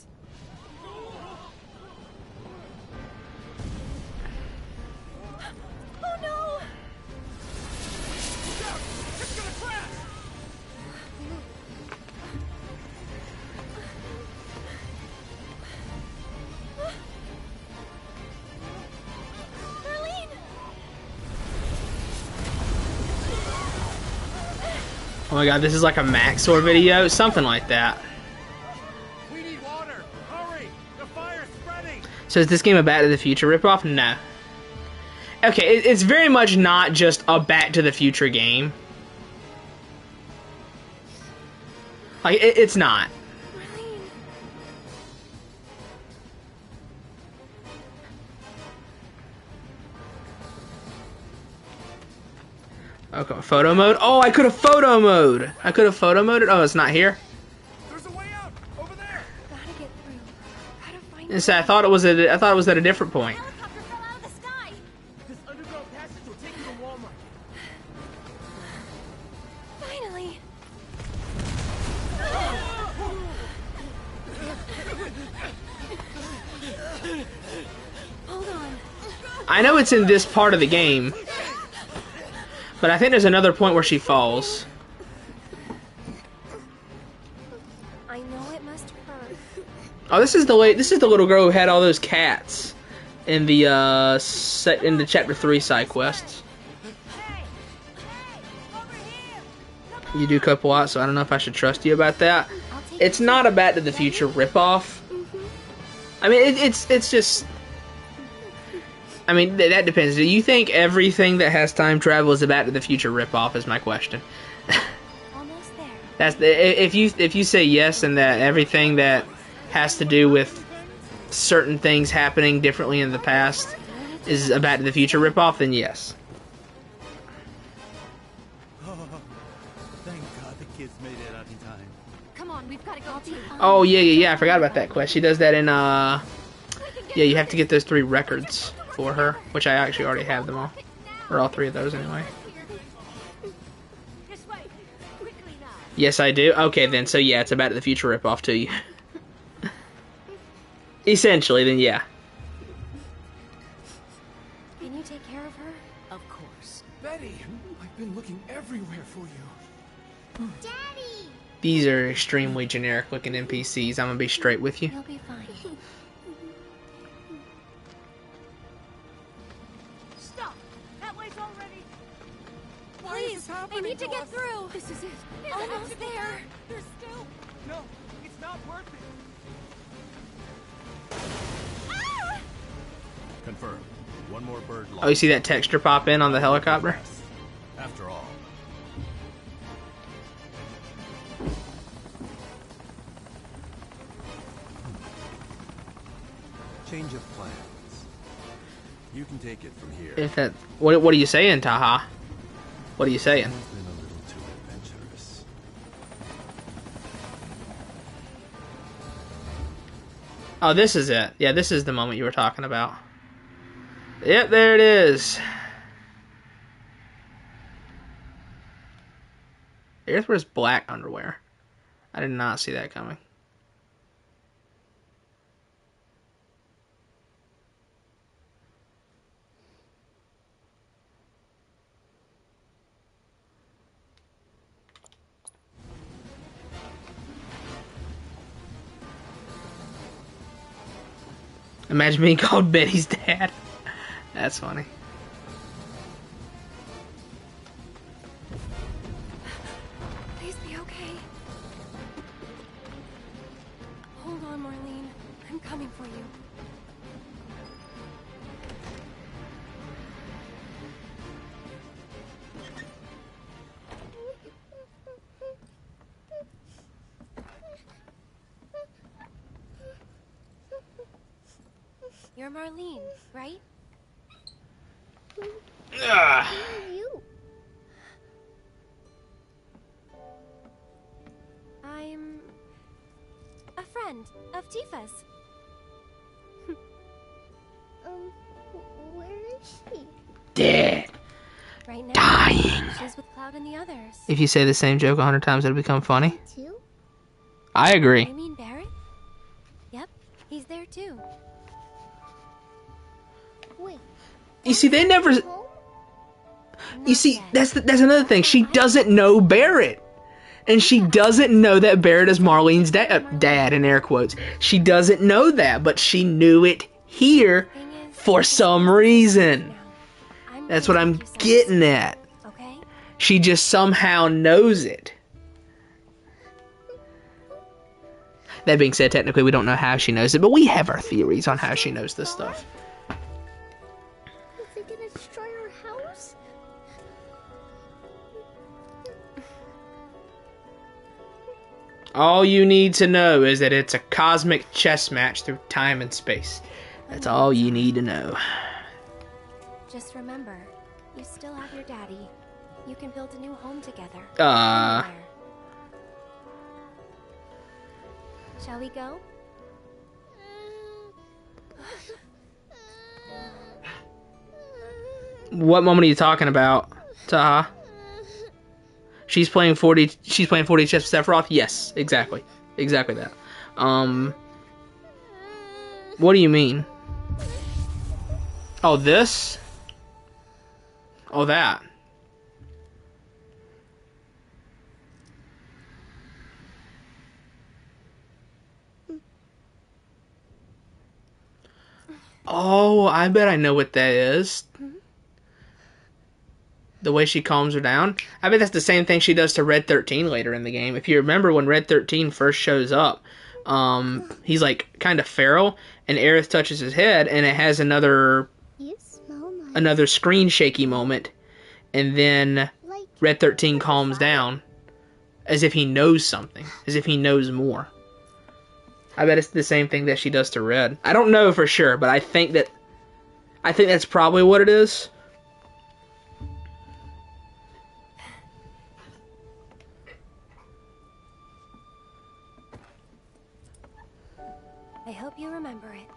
[SPEAKER 8] Oh no!
[SPEAKER 5] It's gonna crash!
[SPEAKER 8] Marlene!
[SPEAKER 1] Oh my god, this is like a Maxor video? Something like that.
[SPEAKER 3] We need water. Hurry! The fire's spreading.
[SPEAKER 1] So is this game a Back to the Future ripoff? No. Okay, it's very much not just a Back to the Future game. Like, it's not.
[SPEAKER 8] Marlene!
[SPEAKER 1] Okay, photo mode? Oh, I could have photo mode! I could have photo moded? Oh, it's not here?
[SPEAKER 5] There's a way out! Over there!
[SPEAKER 8] Gotta get through. Gotta find
[SPEAKER 1] And so I thought it was at a different point.
[SPEAKER 2] Helicopter fell out of the sky.
[SPEAKER 3] This underground passage will take you to Walmart.
[SPEAKER 2] Finally!
[SPEAKER 8] Hold on.
[SPEAKER 1] I know it's in this part of the game, but I think there's another point where she falls.
[SPEAKER 8] I know it must hurt.
[SPEAKER 1] Oh, this is the little girl who had all those cats in the in the chapter 3 side quests. You do co-op, so I don't know if I should trust you about that. It's not a Back to the Future ripoff. I mean, it's just. I mean, that depends. Do you think everything that has time travel is a Back to the Future ripoff? Is my question.
[SPEAKER 8] Almost there.
[SPEAKER 1] That's if you say yes, and that everything that has to do with certain things happening differently in the past is a Back to the Future ripoff, then yes.
[SPEAKER 3] Thank God the kids made it out in time.
[SPEAKER 8] Come on, we've got to go too.
[SPEAKER 1] Oh yeah. I forgot about that quest. She does that in yeah. You have to get those 3 records for her, which I actually already have them all, or all 3 of those anyway.
[SPEAKER 9] This way. Quickly now.
[SPEAKER 1] Yes, I do. Okay, then. So yeah, it's a Back to the Future ripoff to you. Essentially, then yeah.
[SPEAKER 8] Can you take care of her?
[SPEAKER 9] Of course.
[SPEAKER 6] Betty, I've been looking everywhere for you.
[SPEAKER 2] Daddy!
[SPEAKER 1] These are extremely generic-looking NPCs. I'm gonna be straight with you.
[SPEAKER 8] You'll be fine.
[SPEAKER 9] Stop! That way's already...
[SPEAKER 8] Please, I need to get through. This is it. Almost there.
[SPEAKER 4] There's still... No, it's not worth it.
[SPEAKER 3] Confirmed. One more bird
[SPEAKER 1] Oh, you see that texture pop in on the helicopter?
[SPEAKER 3] After all. Change of plans. You can take it from here.
[SPEAKER 1] If that, what are you saying, Taha? What are you saying?
[SPEAKER 3] Been a little too adventurous.
[SPEAKER 1] Oh, this is it. Yeah, this is the moment you were talking about. Yep, there it is. Earth wears black underwear. I did not see that coming. Imagine being called Betty's dad. That's funny.
[SPEAKER 8] Please be okay. Hold on, Marlene. I'm coming for you. You're Marlene, right?
[SPEAKER 1] Ugh.
[SPEAKER 2] You.
[SPEAKER 8] I'm a friend of Tifa's.
[SPEAKER 2] Where is she?
[SPEAKER 1] Dead.
[SPEAKER 8] Right now,
[SPEAKER 1] Dying.
[SPEAKER 8] she's with Cloud and the others.
[SPEAKER 1] If you say the same joke 100 times, it'll become funny.
[SPEAKER 2] Too?
[SPEAKER 1] I agree.
[SPEAKER 8] You mean Barrett? Yep, he's there too.
[SPEAKER 2] Wait.
[SPEAKER 1] You see, they never.
[SPEAKER 2] Home?
[SPEAKER 1] You see,
[SPEAKER 8] yet.
[SPEAKER 1] that's another thing. She doesn't know Barrett, and she doesn't know that Barrett is Marlene's dad in air quotes. She doesn't know that, but she knew it here
[SPEAKER 8] Thing is,
[SPEAKER 1] for some reason.
[SPEAKER 8] I'm
[SPEAKER 1] That's
[SPEAKER 8] going
[SPEAKER 1] what
[SPEAKER 8] to
[SPEAKER 1] I'm
[SPEAKER 8] make you sense,
[SPEAKER 1] getting at.
[SPEAKER 8] Okay?
[SPEAKER 1] She just somehow knows it. That being said, technically we don't know how she knows it, but we have our theories on how she knows this stuff.
[SPEAKER 2] Is it gonna destroy our house?
[SPEAKER 1] All you need to know is that it's a cosmic chess match through time and space. That's all you need to know.
[SPEAKER 8] Just remember, you still have your daddy. You can build a new home together.
[SPEAKER 1] Uh.
[SPEAKER 8] Anywhere. Shall we go?
[SPEAKER 1] What moment are you talking about, Taha? She's playing 40 chess with Sephiroth? Yes, exactly. Exactly that. What do you mean? Oh, this? Oh, that. Oh, I bet I know what that is. The way she calms her down. I bet that's the same thing she does to Red 13 later in the game. If you remember when Red 13 first shows up, he's like kind of feral, and Aerith touches his head, and it has another screen shaky moment, and then Red 13 calms down as if he knows something, as if he knows more. I bet it's the same thing that she does to Red. I don't know for sure, but I think that's probably what it is.
[SPEAKER 2] I hope you remember it.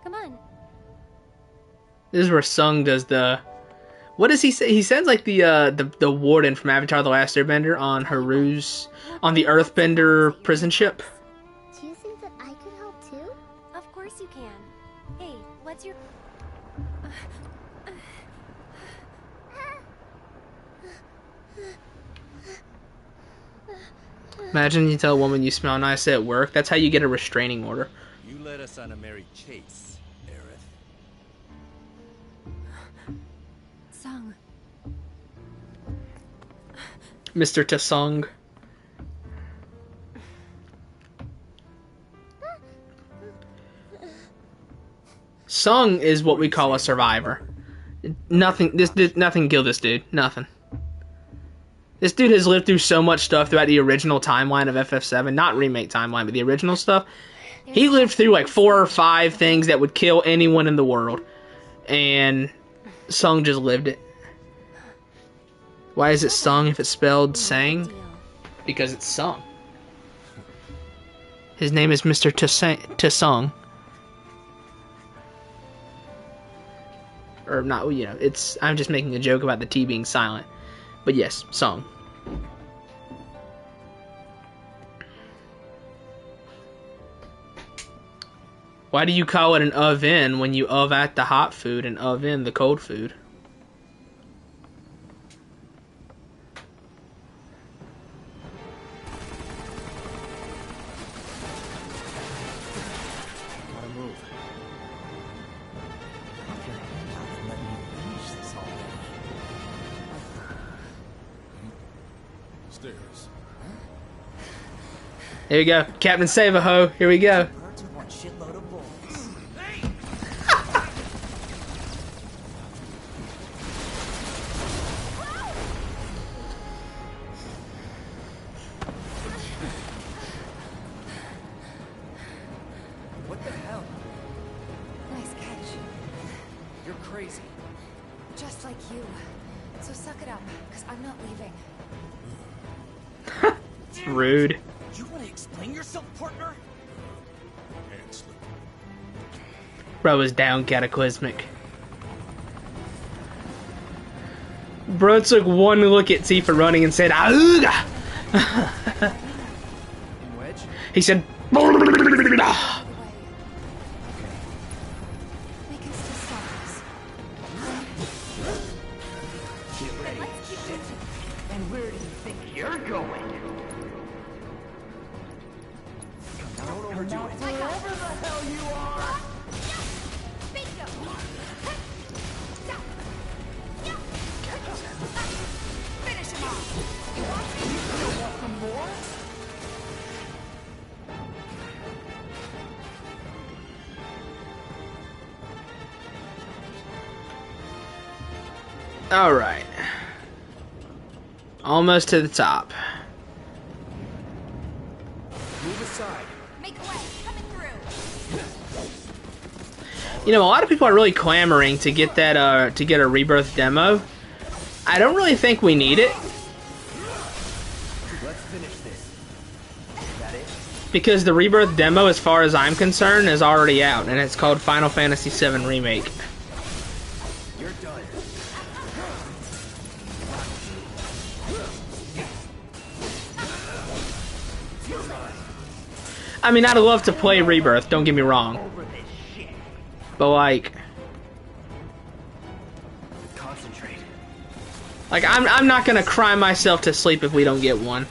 [SPEAKER 2] Come on.
[SPEAKER 1] This is where Sung does the... What does he say? He sounds like the warden from Avatar: The Last Airbender on Haru's... on the Earthbender prison ship.
[SPEAKER 2] Do you think that I could help too? Of course you can. Hey, what's your...
[SPEAKER 1] Imagine you tell a woman you smell nice at work. That's how you get a restraining order.
[SPEAKER 5] You led us on a merry chase, Aerith.
[SPEAKER 8] Sung.
[SPEAKER 1] Mr. Tasung. Sung is what we call a survivor. Nothing can kill this dude. Nothing. This dude has lived through so much stuff throughout the original timeline of FF7. Not remake timeline, but the original stuff. He lived through like 4 or 5 things that would kill anyone in the world. And Sung just lived it. Why is it Sung if it's spelled Sang? Because it's Sung. His name is Mr. Tasung. Or not, you know, it's... I'm just making a joke about the T being silent. But yes, Sung. Why do you call it an oven when you at the hot food and in the cold food?
[SPEAKER 5] Gotta move. Put your hand out and let me finish this already.
[SPEAKER 6] Stairs.
[SPEAKER 1] Here we go. Captain Save-A-Ho. Here we go.
[SPEAKER 5] Birds with one shitload of balls. What the hell?
[SPEAKER 8] Nice catch.
[SPEAKER 5] You're crazy.
[SPEAKER 8] Just like you. So suck it up, because I'm not leaving.
[SPEAKER 1] Rude.
[SPEAKER 5] You want to explain yourself, partner?
[SPEAKER 6] Hand slip.
[SPEAKER 1] Bro is down cataclysmic. Bro took one look at Tifa running and said, "Auga!"
[SPEAKER 5] Wedge?
[SPEAKER 1] He said,
[SPEAKER 8] Way. They can still stop us.
[SPEAKER 3] Get ready. And where do you think you're going? Don't overdo it. Wherever the hell you are!
[SPEAKER 2] Bingo!
[SPEAKER 8] Finish him off!
[SPEAKER 3] You still want some more?
[SPEAKER 1] alright. Almost to the top.
[SPEAKER 5] Move aside.
[SPEAKER 2] Make way! Coming through!
[SPEAKER 1] You know, a lot of people are really clamoring to get that, to get a Rebirth demo. I don't really think we need it.
[SPEAKER 5] Let's finish this. Is that it?
[SPEAKER 1] Because the Rebirth demo, as far as I'm concerned, is already out. And it's called Final Fantasy VII Remake.
[SPEAKER 5] You're done.
[SPEAKER 1] I mean, I'd love to play Rebirth, don't get me wrong.
[SPEAKER 3] Over this shit.
[SPEAKER 1] But like
[SPEAKER 5] Concentrate.
[SPEAKER 1] I'm not gonna cry myself to sleep if we don't get one.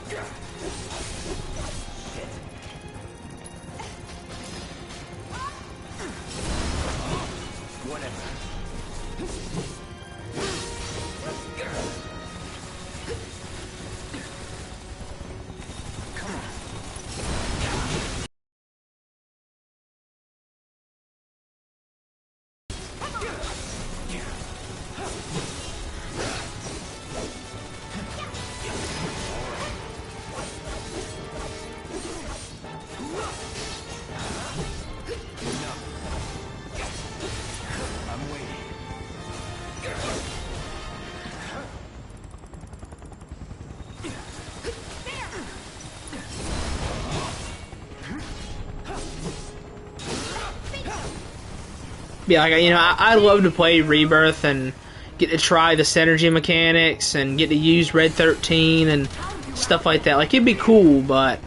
[SPEAKER 1] Yeah, like, you know, I love to play Rebirth and get to try the synergy mechanics and get to use Red 13 and stuff like that. Like, it'd be cool, but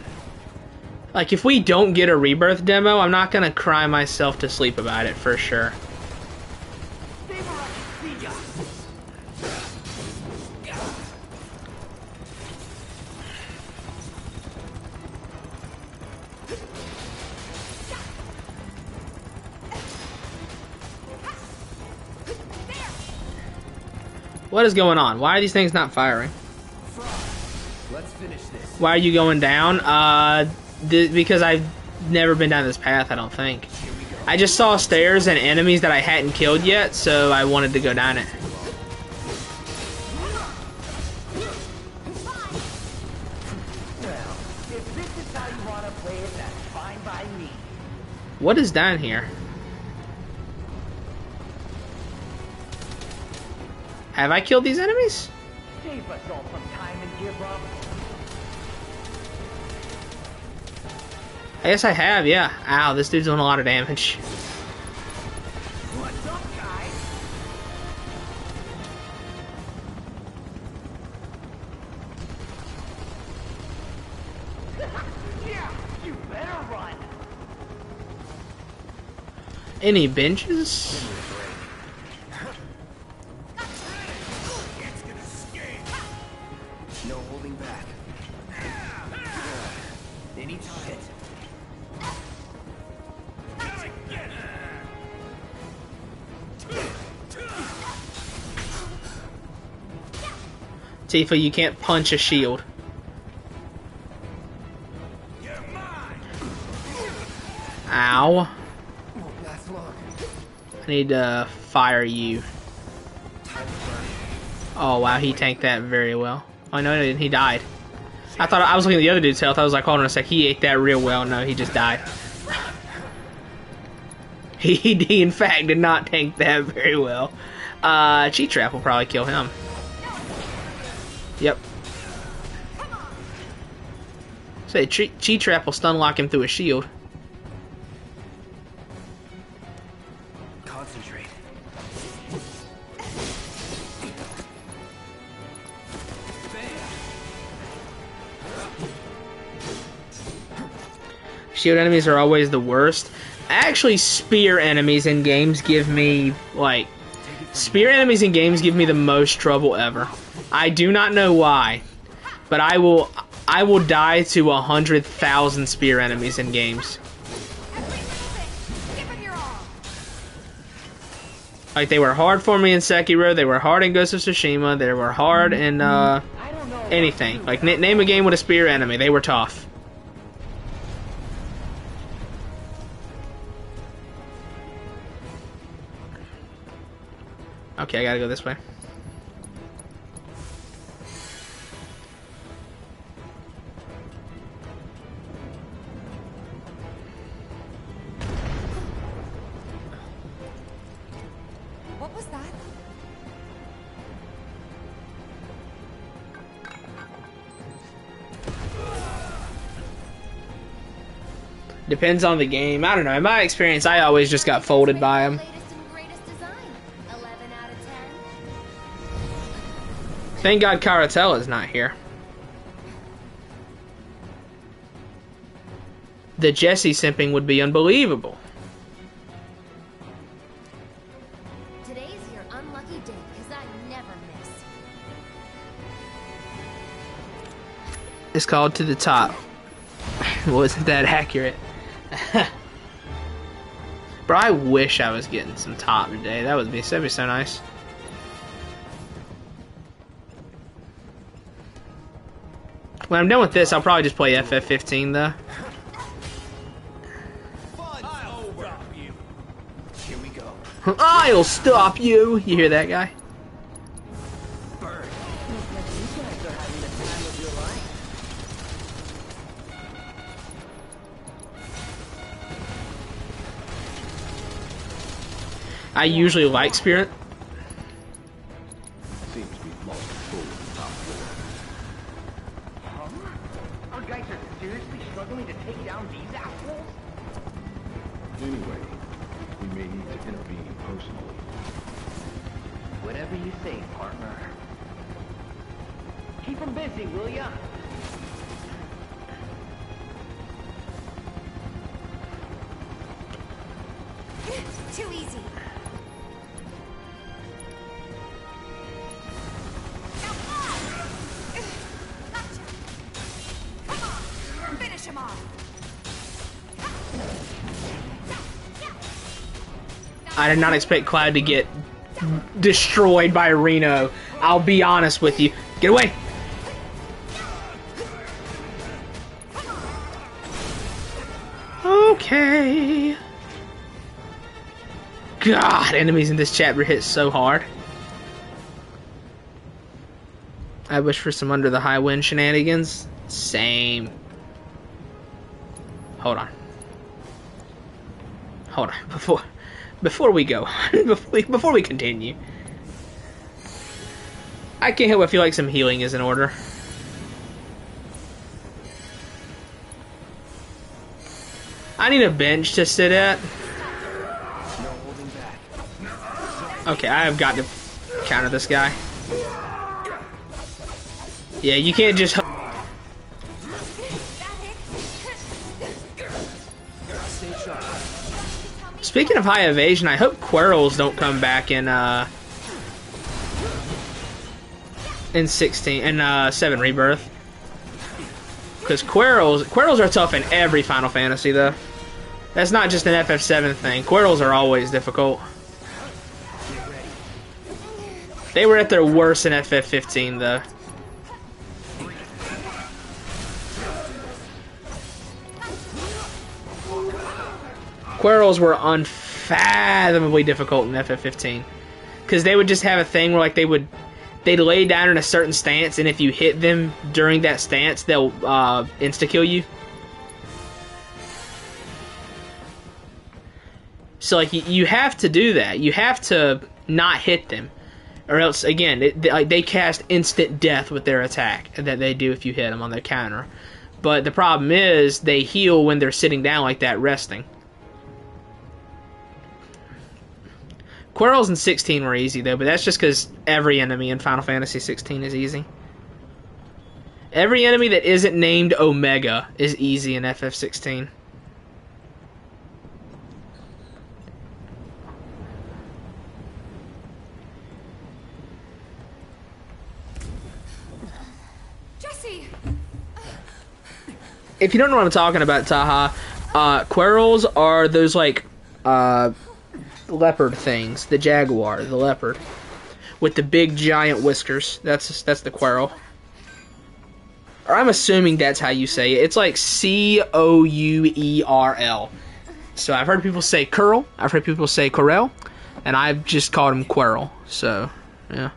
[SPEAKER 1] like, if we don't get a Rebirth demo, I'm not gonna cry myself to sleep about it for sure. What is going on? Why are these things not firing?
[SPEAKER 5] Let's finish this.
[SPEAKER 1] Why are you going down? Because I've never been down this path, I don't think. I just saw stairs and enemies that I hadn't killed yet, so I wanted to go down it.
[SPEAKER 3] Well, if this is how you want to play it, that's fine by me.
[SPEAKER 1] What is down here? Have I killed these enemies?
[SPEAKER 3] Save us all from time and give up.
[SPEAKER 1] I guess I have, yeah. Ow, this dude's doing a lot of damage.
[SPEAKER 3] What's up, guys? Yeah, you better run.
[SPEAKER 1] Any benches?
[SPEAKER 5] No holding back. Anytime. Hit.
[SPEAKER 1] Tifa, you can't punch a shield. Ow.
[SPEAKER 5] Won't last long.
[SPEAKER 1] I need to fire you. Oh wow, he tanked that very well. Oh no, he didn't. He died. I thought I was looking at the other dude's health. I was like, hold on a sec, he ate that real well. No, he just died. He in fact did not tank that very well. Cheat Trap will probably kill him. Yep. Say Cheat Trap will stun lock him through a shield.
[SPEAKER 5] Concentrate.
[SPEAKER 1] Shield enemies are always the worst. Actually, spear enemies in games give me, like... Spear enemies in games give me the most trouble ever. I do not know why, but I will die to 100,000 spear enemies in games. Like, they were hard for me in Sekiro, they were hard in Ghost of Tsushima, they were hard in, anything. Like, name a game with a spear enemy, they were tough. Okay, I gotta go this way.
[SPEAKER 8] What was that?
[SPEAKER 1] Depends on the game. I don't know. In my experience, I always just got folded by them.
[SPEAKER 2] Latest and greatest design. 11 out of 10.
[SPEAKER 1] Thank God Caratella's not here. The Jesse simping would be unbelievable. It's called To the Top. Wasn't that accurate? Bro, I wish I was getting some top today. That'd be so nice. When I'm done with this, I'll probably just play FF15 though.
[SPEAKER 5] Here we go.
[SPEAKER 1] I'll stop you! You hear that guy? I usually like Spirit.
[SPEAKER 7] Seems we've lost control of the top floor.
[SPEAKER 3] Our guys are seriously struggling to take down these assholes?
[SPEAKER 7] Anyway, we may need to intervene personally.
[SPEAKER 3] Whatever you say, partner. Keep them busy, will ya?
[SPEAKER 8] Too easy. Gotcha. Come on, finish him off.
[SPEAKER 1] I did not expect Cloud to get destroyed by Reno. I'll be honest with you. Get away! Okay. God, enemies in this chapter hit so hard. I wish for some under the high wind shenanigans. Same. Hold on. Hold on. Before we go, before we continue, I can't help but feel like some healing is in order. I need a bench to sit at. Okay, I have got to counter this guy. Yeah, you can't just... Speaking of high evasion, I hope Quirrells don't come back in 16 and 7 Rebirth. Because Quirrells are tough in every Final Fantasy though. That's not just an FF7 thing. Quirrells are always difficult. They were at their worst in FF15 though. Quirrells were unfathomably difficult in FF15 because they would just have a thing where like they'd lay down in a certain stance, and if you hit them during that stance, they'll insta kill you. So like you have to do that. You have to not hit them, or else again they cast instant death with their attack that they do if you hit them on their counter. But the problem is they heal when they're sitting down like that, resting. Quirrells in 16 were easy though, but that's just because every enemy in Final Fantasy 16 is easy. Every enemy that isn't named Omega is easy in FF16.
[SPEAKER 8] Jesse!
[SPEAKER 1] If you don't know what I'm talking about, Taha, Quirrells are those like leopard things, the jaguar, the leopard, with the big giant whiskers. That's the Quirrell. Or I'm assuming that's how you say it. It's like Courel. So I've heard people say curl, I've heard people say Corel, and I've just called him Quirrell. So, yeah.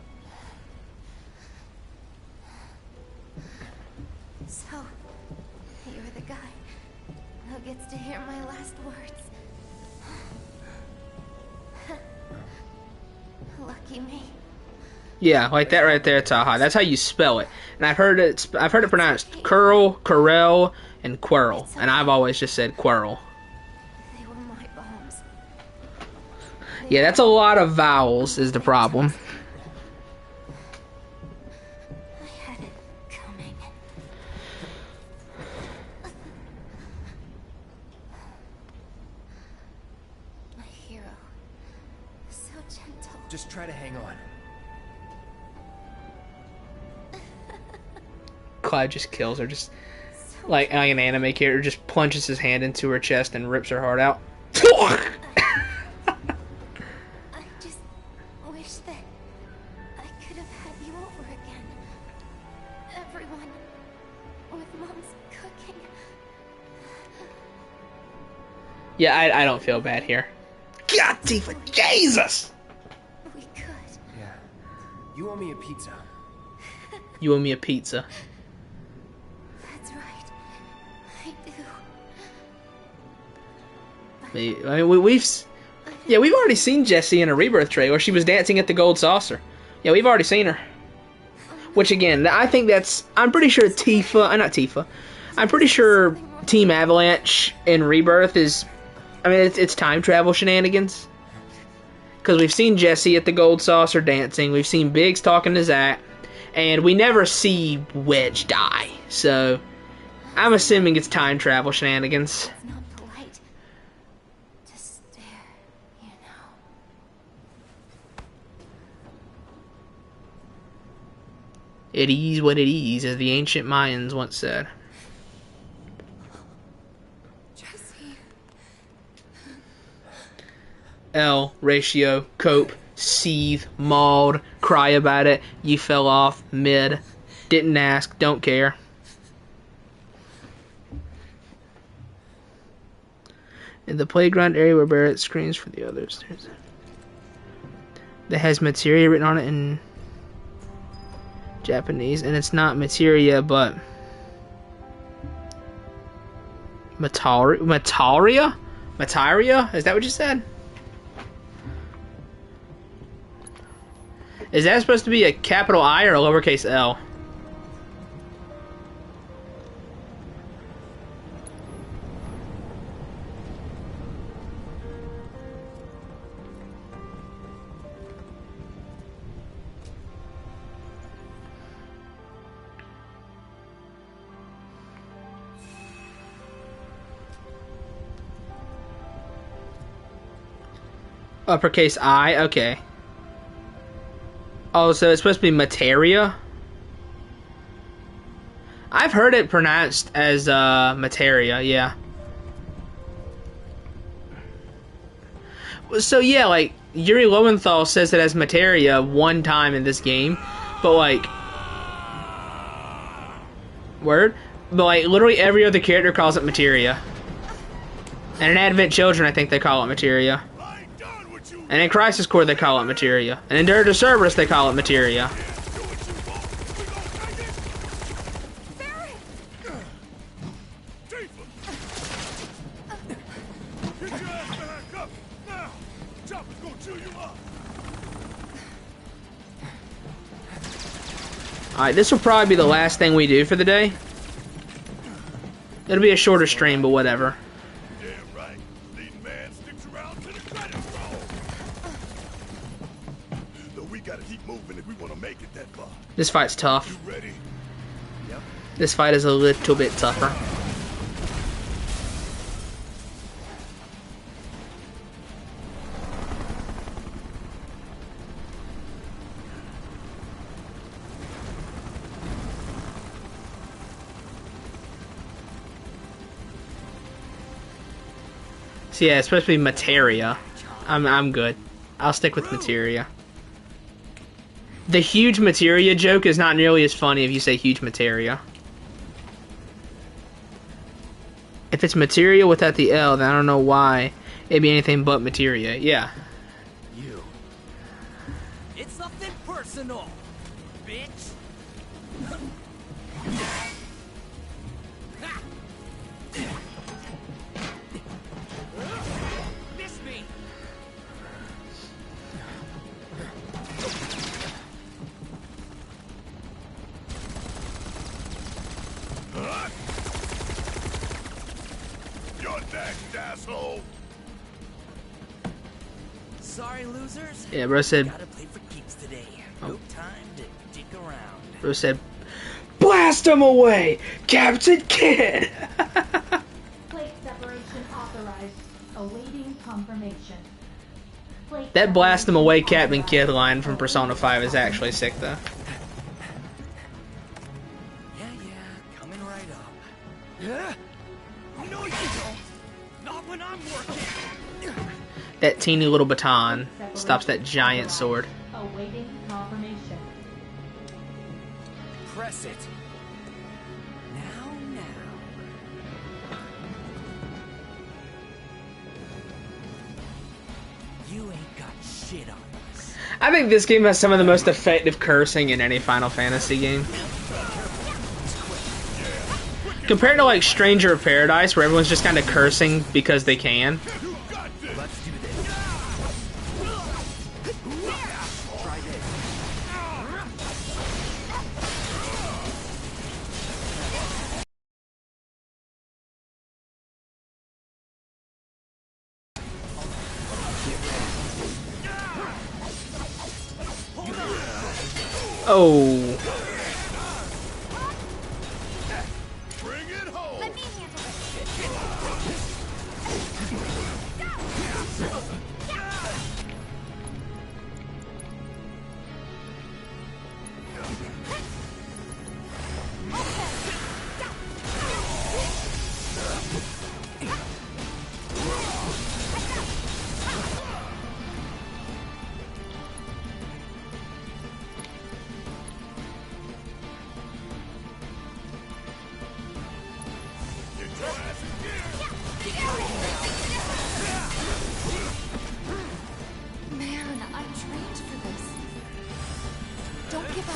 [SPEAKER 2] So, you're the guy who gets to hear my last words. Lucky me.
[SPEAKER 1] Yeah, like that right there, Taha. That's how you spell it. And I've heard it pronounced curl, Corel, and Quirrell. And I've always just said Quirrell.
[SPEAKER 2] They were my bombs.
[SPEAKER 1] Yeah, that's a lot of vowels is the problem.
[SPEAKER 2] I had it coming. My hero. So gentle.
[SPEAKER 5] Just try to hang on.
[SPEAKER 1] Clive just kills her, just like an anime character, just plunges his hand into her chest and rips her heart out.
[SPEAKER 2] I just wish that I could have had you over again. Everyone with Mom's cooking.
[SPEAKER 1] Yeah, I don't feel bad here. God, Tifa, Jesus!
[SPEAKER 2] We could.
[SPEAKER 6] Yeah. You owe me a pizza.
[SPEAKER 1] You owe me a pizza.
[SPEAKER 2] That's right. I do.
[SPEAKER 1] I mean, we've already seen Jessie in a Rebirth trailer. She was dancing at the Gold Saucer. Yeah, we've already seen her. Which again, I think I'm pretty sure I'm pretty sure Team Avalanche in Rebirth is, I mean, it's time travel shenanigans. Because we've seen Jessie at the Gold Saucer dancing. We've seen Biggs talking to Zack. And we never see Wedge die. So, I'm assuming it's time travel shenanigans.
[SPEAKER 2] It's not polite to stare, you know.
[SPEAKER 1] It is what it is, as the ancient Mayans once said.
[SPEAKER 8] Jesse.
[SPEAKER 1] L, ratio, cope, seethe, mauled, cry about it, you fell off, mid, didn't ask, don't care. In the playground area where Barrett screams for the others, that has materia written on it in Japanese, and it's not materia, but Mataria? Mataria? Is that what you said? Is that supposed to be a capital I or a lowercase L? Uppercase I? Okay. Oh, so it's supposed to be materia? I've heard it pronounced as materia, yeah. So yeah, like, Yuri Lowenthal says it as materia one time in this game, but like... Word? But like, literally every other character calls it materia. And in Advent Children, I think they call it materia. And in Crisis Core, they call it materia. And in Dirge of Cerberus, they call it materia. Alright, this will probably be the last thing we do for the day. It'll be a shorter stream, but whatever. This fight's tough. This fight is a little bit tougher. So yeah, it's supposed to be materia. I'm good. I'll stick with materia. The huge materia joke is not nearly as funny if you say huge materia. If it's materia without the L, then I don't know why it'd be anything but materia. Yeah.
[SPEAKER 5] You. It's nothing personal, bitch. Miss me.
[SPEAKER 3] You're next, asshole.
[SPEAKER 5] Sorry, losers.
[SPEAKER 1] Yeah, bro said.
[SPEAKER 5] Gotta play for keeps today. No time to dick around.
[SPEAKER 1] Bro said, blast him away, Captain Kidd.
[SPEAKER 10] Plate separation authorized. Awaiting confirmation. Plate
[SPEAKER 1] That blast him
[SPEAKER 10] separation
[SPEAKER 1] away, Captain
[SPEAKER 10] authorized.
[SPEAKER 1] Kidd line from Persona 5 is actually sick, though.
[SPEAKER 5] Yeah, yeah.
[SPEAKER 3] No, you don't. Not when I'm working.
[SPEAKER 1] That teeny little baton stops that giant sword.
[SPEAKER 10] Awaiting confirmation.
[SPEAKER 5] Press it. Now. You ain't got shit on us.
[SPEAKER 1] I think this game has some of the most effective cursing in any Final Fantasy game. Compared to like Stranger of Paradise, where everyone's just kind of cursing because they can.
[SPEAKER 5] Let's do this. Try this.
[SPEAKER 1] Oh.
[SPEAKER 2] Let me handle Man, I'm trained for this. Don't give up.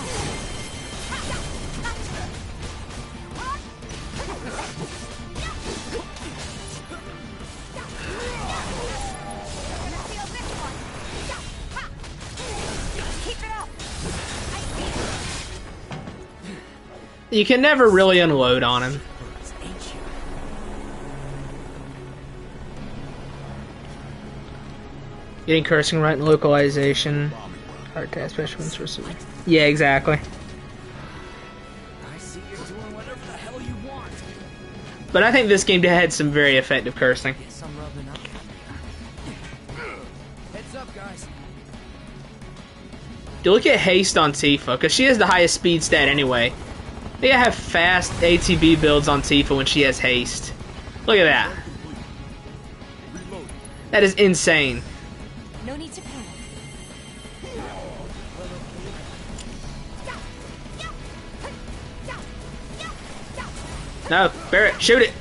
[SPEAKER 2] Feel this one. Keep it up.
[SPEAKER 1] You can never really unload on him. Getting cursing right in localization. Hard task, special ones for some. Yeah, exactly.
[SPEAKER 5] I see you're doing whatever the hell you want.
[SPEAKER 1] But I think this game had some very effective cursing.
[SPEAKER 5] Guess I'm rubbing up. Heads up, guys.
[SPEAKER 1] You look at haste on Tifa, because she has the highest speed stat anyway. They have fast ATB builds on Tifa when she has haste. Look at that. That is insane.
[SPEAKER 8] No need to panic.
[SPEAKER 1] No, Barrett, shoot it.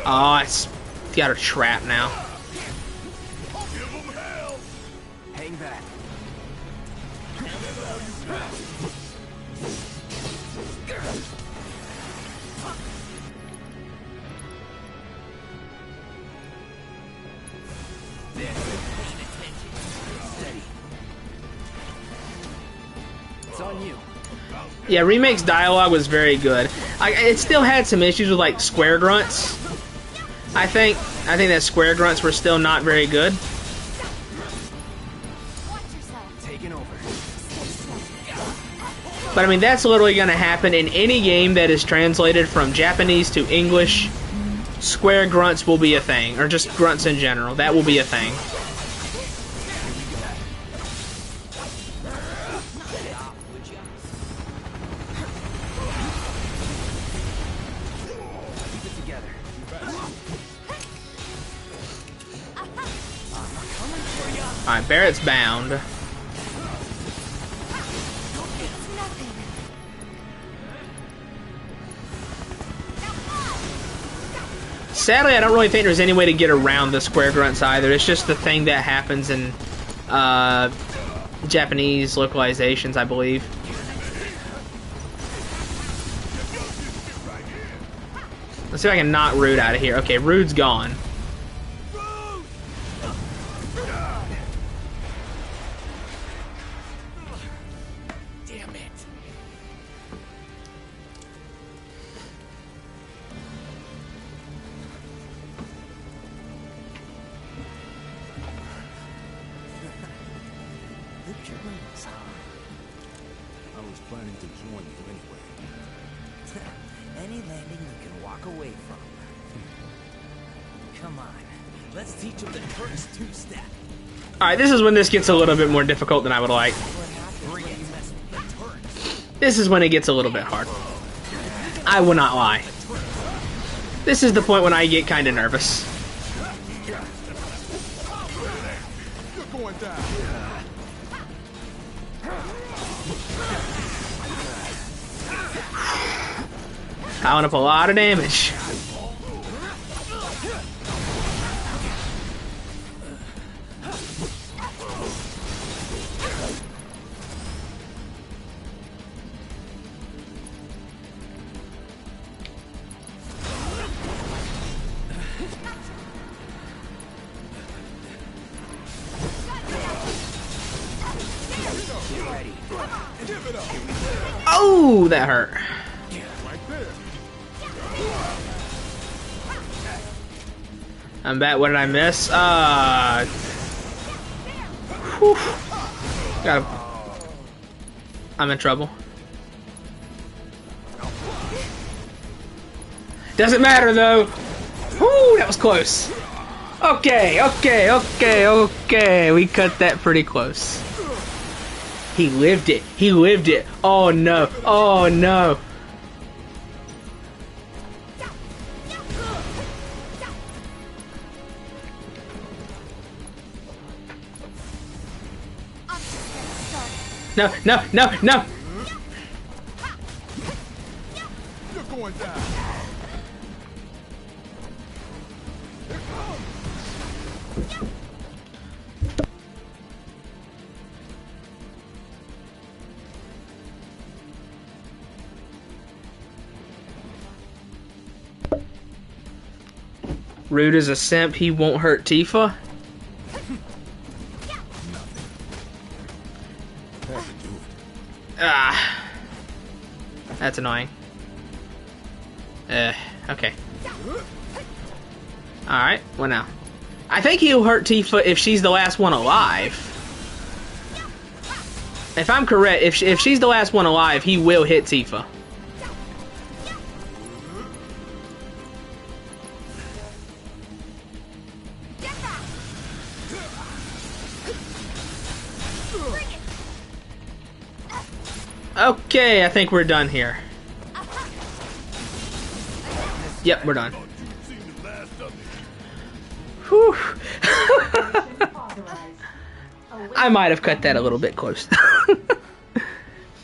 [SPEAKER 1] Oh, it's got her trapped now.
[SPEAKER 5] Hang back. It's on you.
[SPEAKER 1] Yeah, Remake's dialogue was very good. It still had some issues with like square grunts. I think that square grunts were still not very good.
[SPEAKER 5] Taking over.
[SPEAKER 1] But I mean, that's literally going to happen in any game that is translated from Japanese to English. Square grunts will be a thing, or just grunts in general. That will be a thing. Alright, Barrett's bound. Sadly, I don't really think there's any way to get around the square grunts either. It's just the thing that happens in Japanese localizations, I believe. Let's see if I can knock Rude out of here. Okay, Rude's gone.
[SPEAKER 7] Planning to join you anyway.
[SPEAKER 5] Any landing you can walk away from. Come on, let's teach them the first two-step.
[SPEAKER 1] Alright, this is when this gets a little bit more difficult than I would like. This is when it gets a little bit hard. I will not lie. This is the point when I get kind of nervous. Piling up a lot of damage. Oh, that hurt. I'm back. What did I miss? Whew. I'm in trouble. Doesn't matter though. Whoo, that was close. Okay. We cut that pretty close. He lived it. He lived it. Oh no. Oh no. No.
[SPEAKER 6] You're going down.
[SPEAKER 1] Rude is a simp. He won't hurt Tifa. Ah, that's annoying. Okay. Alright, what now? I think he'll hurt Tifa if she's the last one alive. If I'm correct, if she's the last one alive, he will hit Tifa. Okay, I think we're done here. Yep, we're done. Whew. I might have cut that a little bit close.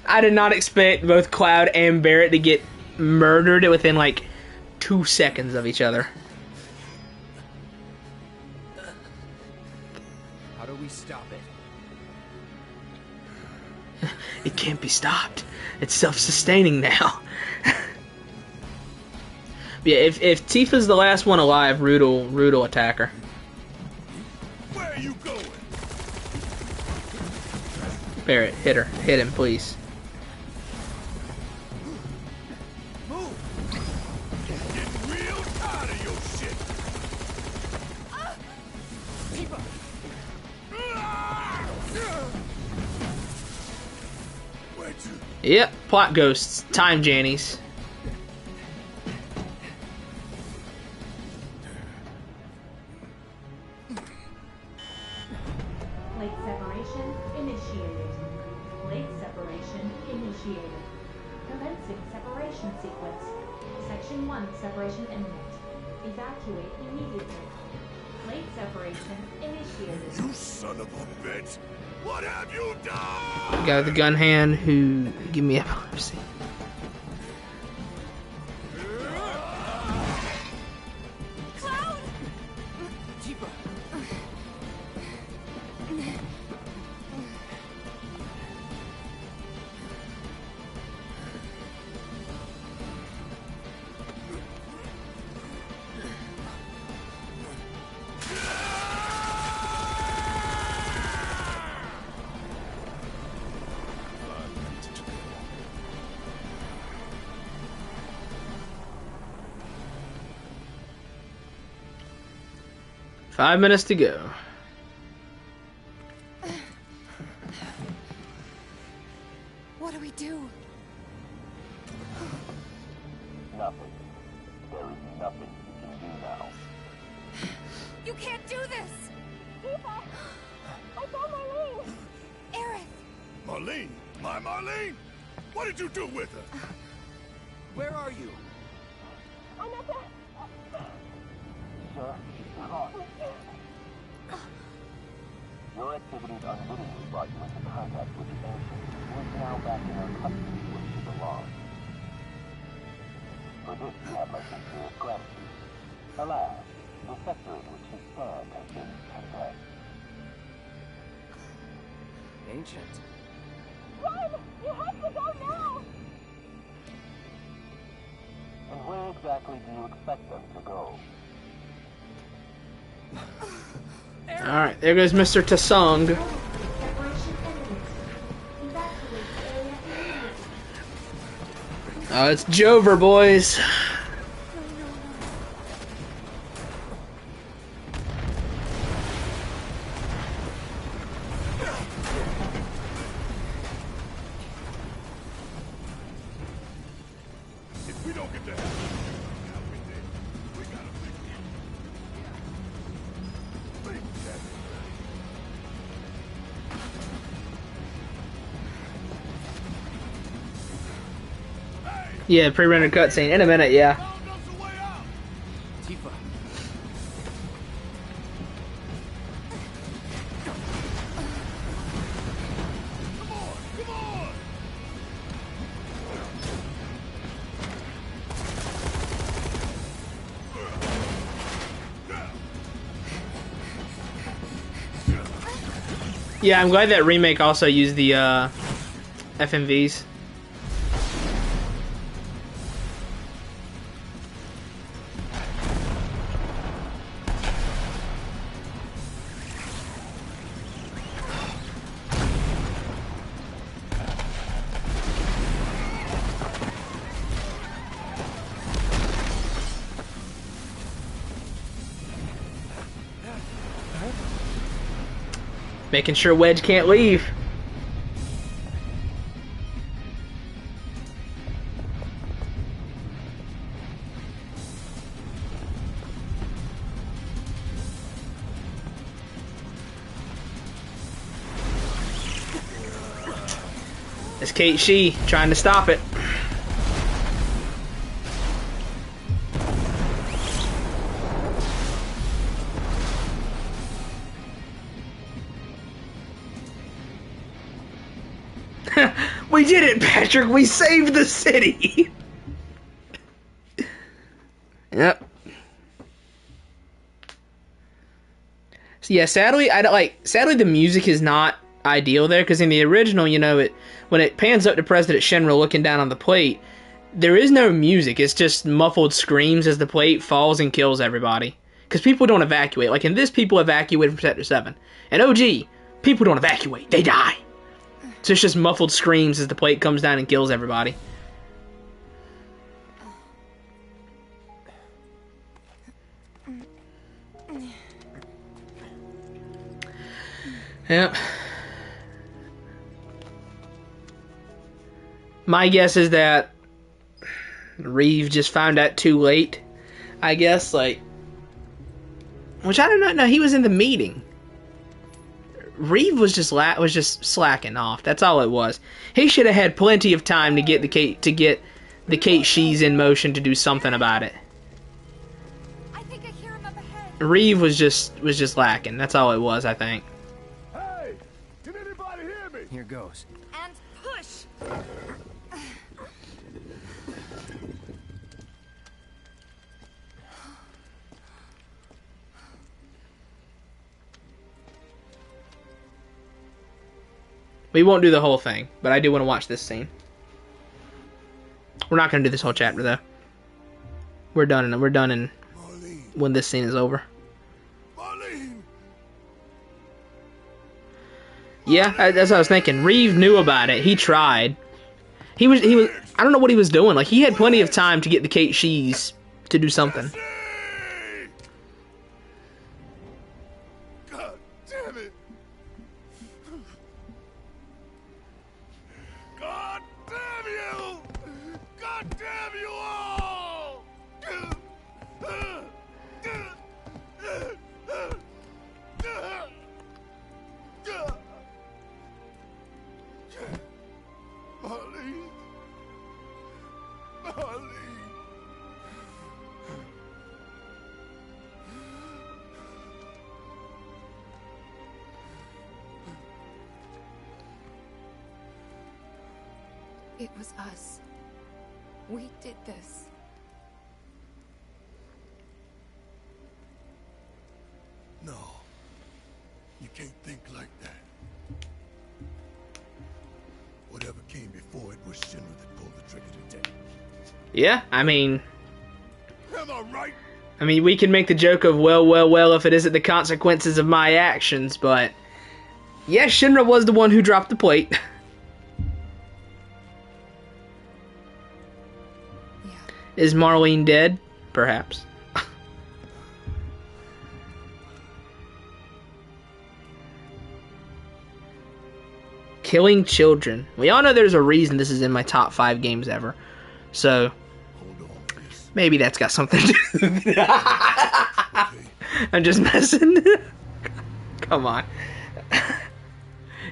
[SPEAKER 1] I did not expect both Cloud and Barret to get murdered within like 2 seconds of each other.
[SPEAKER 5] How do we stop it?
[SPEAKER 1] It can't be stopped. It's self-sustaining now. Yeah, if Tifa's the last one alive, Rude will attack her.
[SPEAKER 6] Where are you going?
[SPEAKER 1] Barret, hit her. Hit him, please.
[SPEAKER 6] Move. Getting real tired of your shit. Where'd you?
[SPEAKER 1] Yep, plot ghosts. Time Jannies.
[SPEAKER 10] Late separation initiated. Late separation initiated. Commencing separation sequence. Section 1, separation imminent. Evacuate immediately. Late separation initiated.
[SPEAKER 6] You son of a bitch! What have you done?
[SPEAKER 1] Guy with the gun hand who give me epilepsy.
[SPEAKER 2] Cloud!
[SPEAKER 5] Tifa!
[SPEAKER 1] 5 minutes to go.
[SPEAKER 8] What do we do?
[SPEAKER 11] Nothing. There is nothing you can do now.
[SPEAKER 8] You can't do this!
[SPEAKER 2] saw Marlene.
[SPEAKER 8] Aerith!
[SPEAKER 12] Marlene? My Marlene? What did you do with her?
[SPEAKER 5] Where are you?
[SPEAKER 2] I'm at the...
[SPEAKER 11] Sir, she's gone. Your activities unwittingly brought you into contact with the ancient, who is now back in her custody where she belongs. For this, you have my sincerest gratitude. Alas, the sector in which you stand has been condemned.
[SPEAKER 5] Ancient.
[SPEAKER 2] Run! You have to go now!
[SPEAKER 11] And where exactly do you expect them to go?
[SPEAKER 1] Alright, there goes Mr. Tasung. Oh, it's Jover, boys.
[SPEAKER 12] If we don't get the hell out of here, now we're dead. We gotta fix it. Think that.
[SPEAKER 1] Yeah, pre-rendered cutscene. In a minute, yeah.
[SPEAKER 5] Tifa.
[SPEAKER 12] Come on!
[SPEAKER 1] Yeah, I'm glad that remake also used the FMVs. Making sure Wedge can't leave. It's Kate Shee trying to stop it. We did it, Patrick! We saved the city! Yep. So yeah, sadly, sadly the music is not ideal there, because in the original, you know, when it pans up to President Shinra looking down on the plate, there is no music. It's just muffled screams as the plate falls and kills everybody. Because people don't evacuate. Like in this, people evacuate from Sector 7. And OG, people don't evacuate. They die. So it's just muffled screams as the plate comes down and kills everybody. Yep. My guess is that Reeve just found out too late. I guess, like... Which I don't know. No, he was in the meeting. Reeve was just slacking off. That's all it was. He should have had plenty of time to get the Kate Shees in motion to do something about it.
[SPEAKER 8] I think I hear him up ahead.
[SPEAKER 1] Reeve was just lacking. That's all it was, I think.
[SPEAKER 12] Hey! Can anybody hear me?
[SPEAKER 5] Here goes.
[SPEAKER 8] And push!
[SPEAKER 1] We won't do the whole thing, but I do want to watch this scene. We're not going to do this whole chapter, though. We're done in when this scene is over.
[SPEAKER 12] Marlene!
[SPEAKER 1] Yeah, that's what I was thinking. Reeve knew about it. He tried. He was. I don't know what he was doing. Like, he had plenty of time to get the Kate Shees to do something.
[SPEAKER 12] God damn it! God damn you! God damn you all!
[SPEAKER 8] It was us. We did this.
[SPEAKER 12] No. You can't think like that. Whatever came before it was Shinra that pulled the trigger today.
[SPEAKER 1] Yeah, I mean,
[SPEAKER 12] Am I right?
[SPEAKER 1] we can make the joke of, well, if it isn't the consequences of my actions, but yeah, Shinra was the one who dropped the plate.
[SPEAKER 8] Yeah.
[SPEAKER 1] Is Marlene dead? Perhaps. Killing children. We all know there's a reason this is in my top 5 games ever. So, maybe that's got something to do with it. I'm just messing. Come on.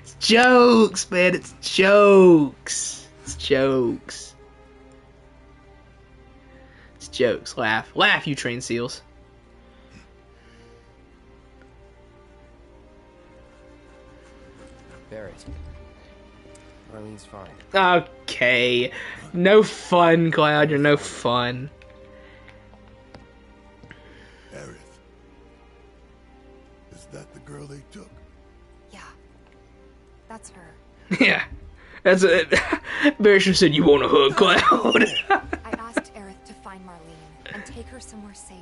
[SPEAKER 1] It's jokes, man. It's jokes. It's jokes. It's jokes. Laugh. Laugh, you trained seals.
[SPEAKER 13] Barrett. Marlene's fine.
[SPEAKER 1] Okay. No fun, Cloud. You're no fun.
[SPEAKER 12] Aerith. Is that the girl they took?
[SPEAKER 8] Yeah. That's her.
[SPEAKER 1] Yeah. That's it. Barry should have said, you want a hug, Cloud.
[SPEAKER 8] I asked Aerith to find Marlene and take her somewhere safe.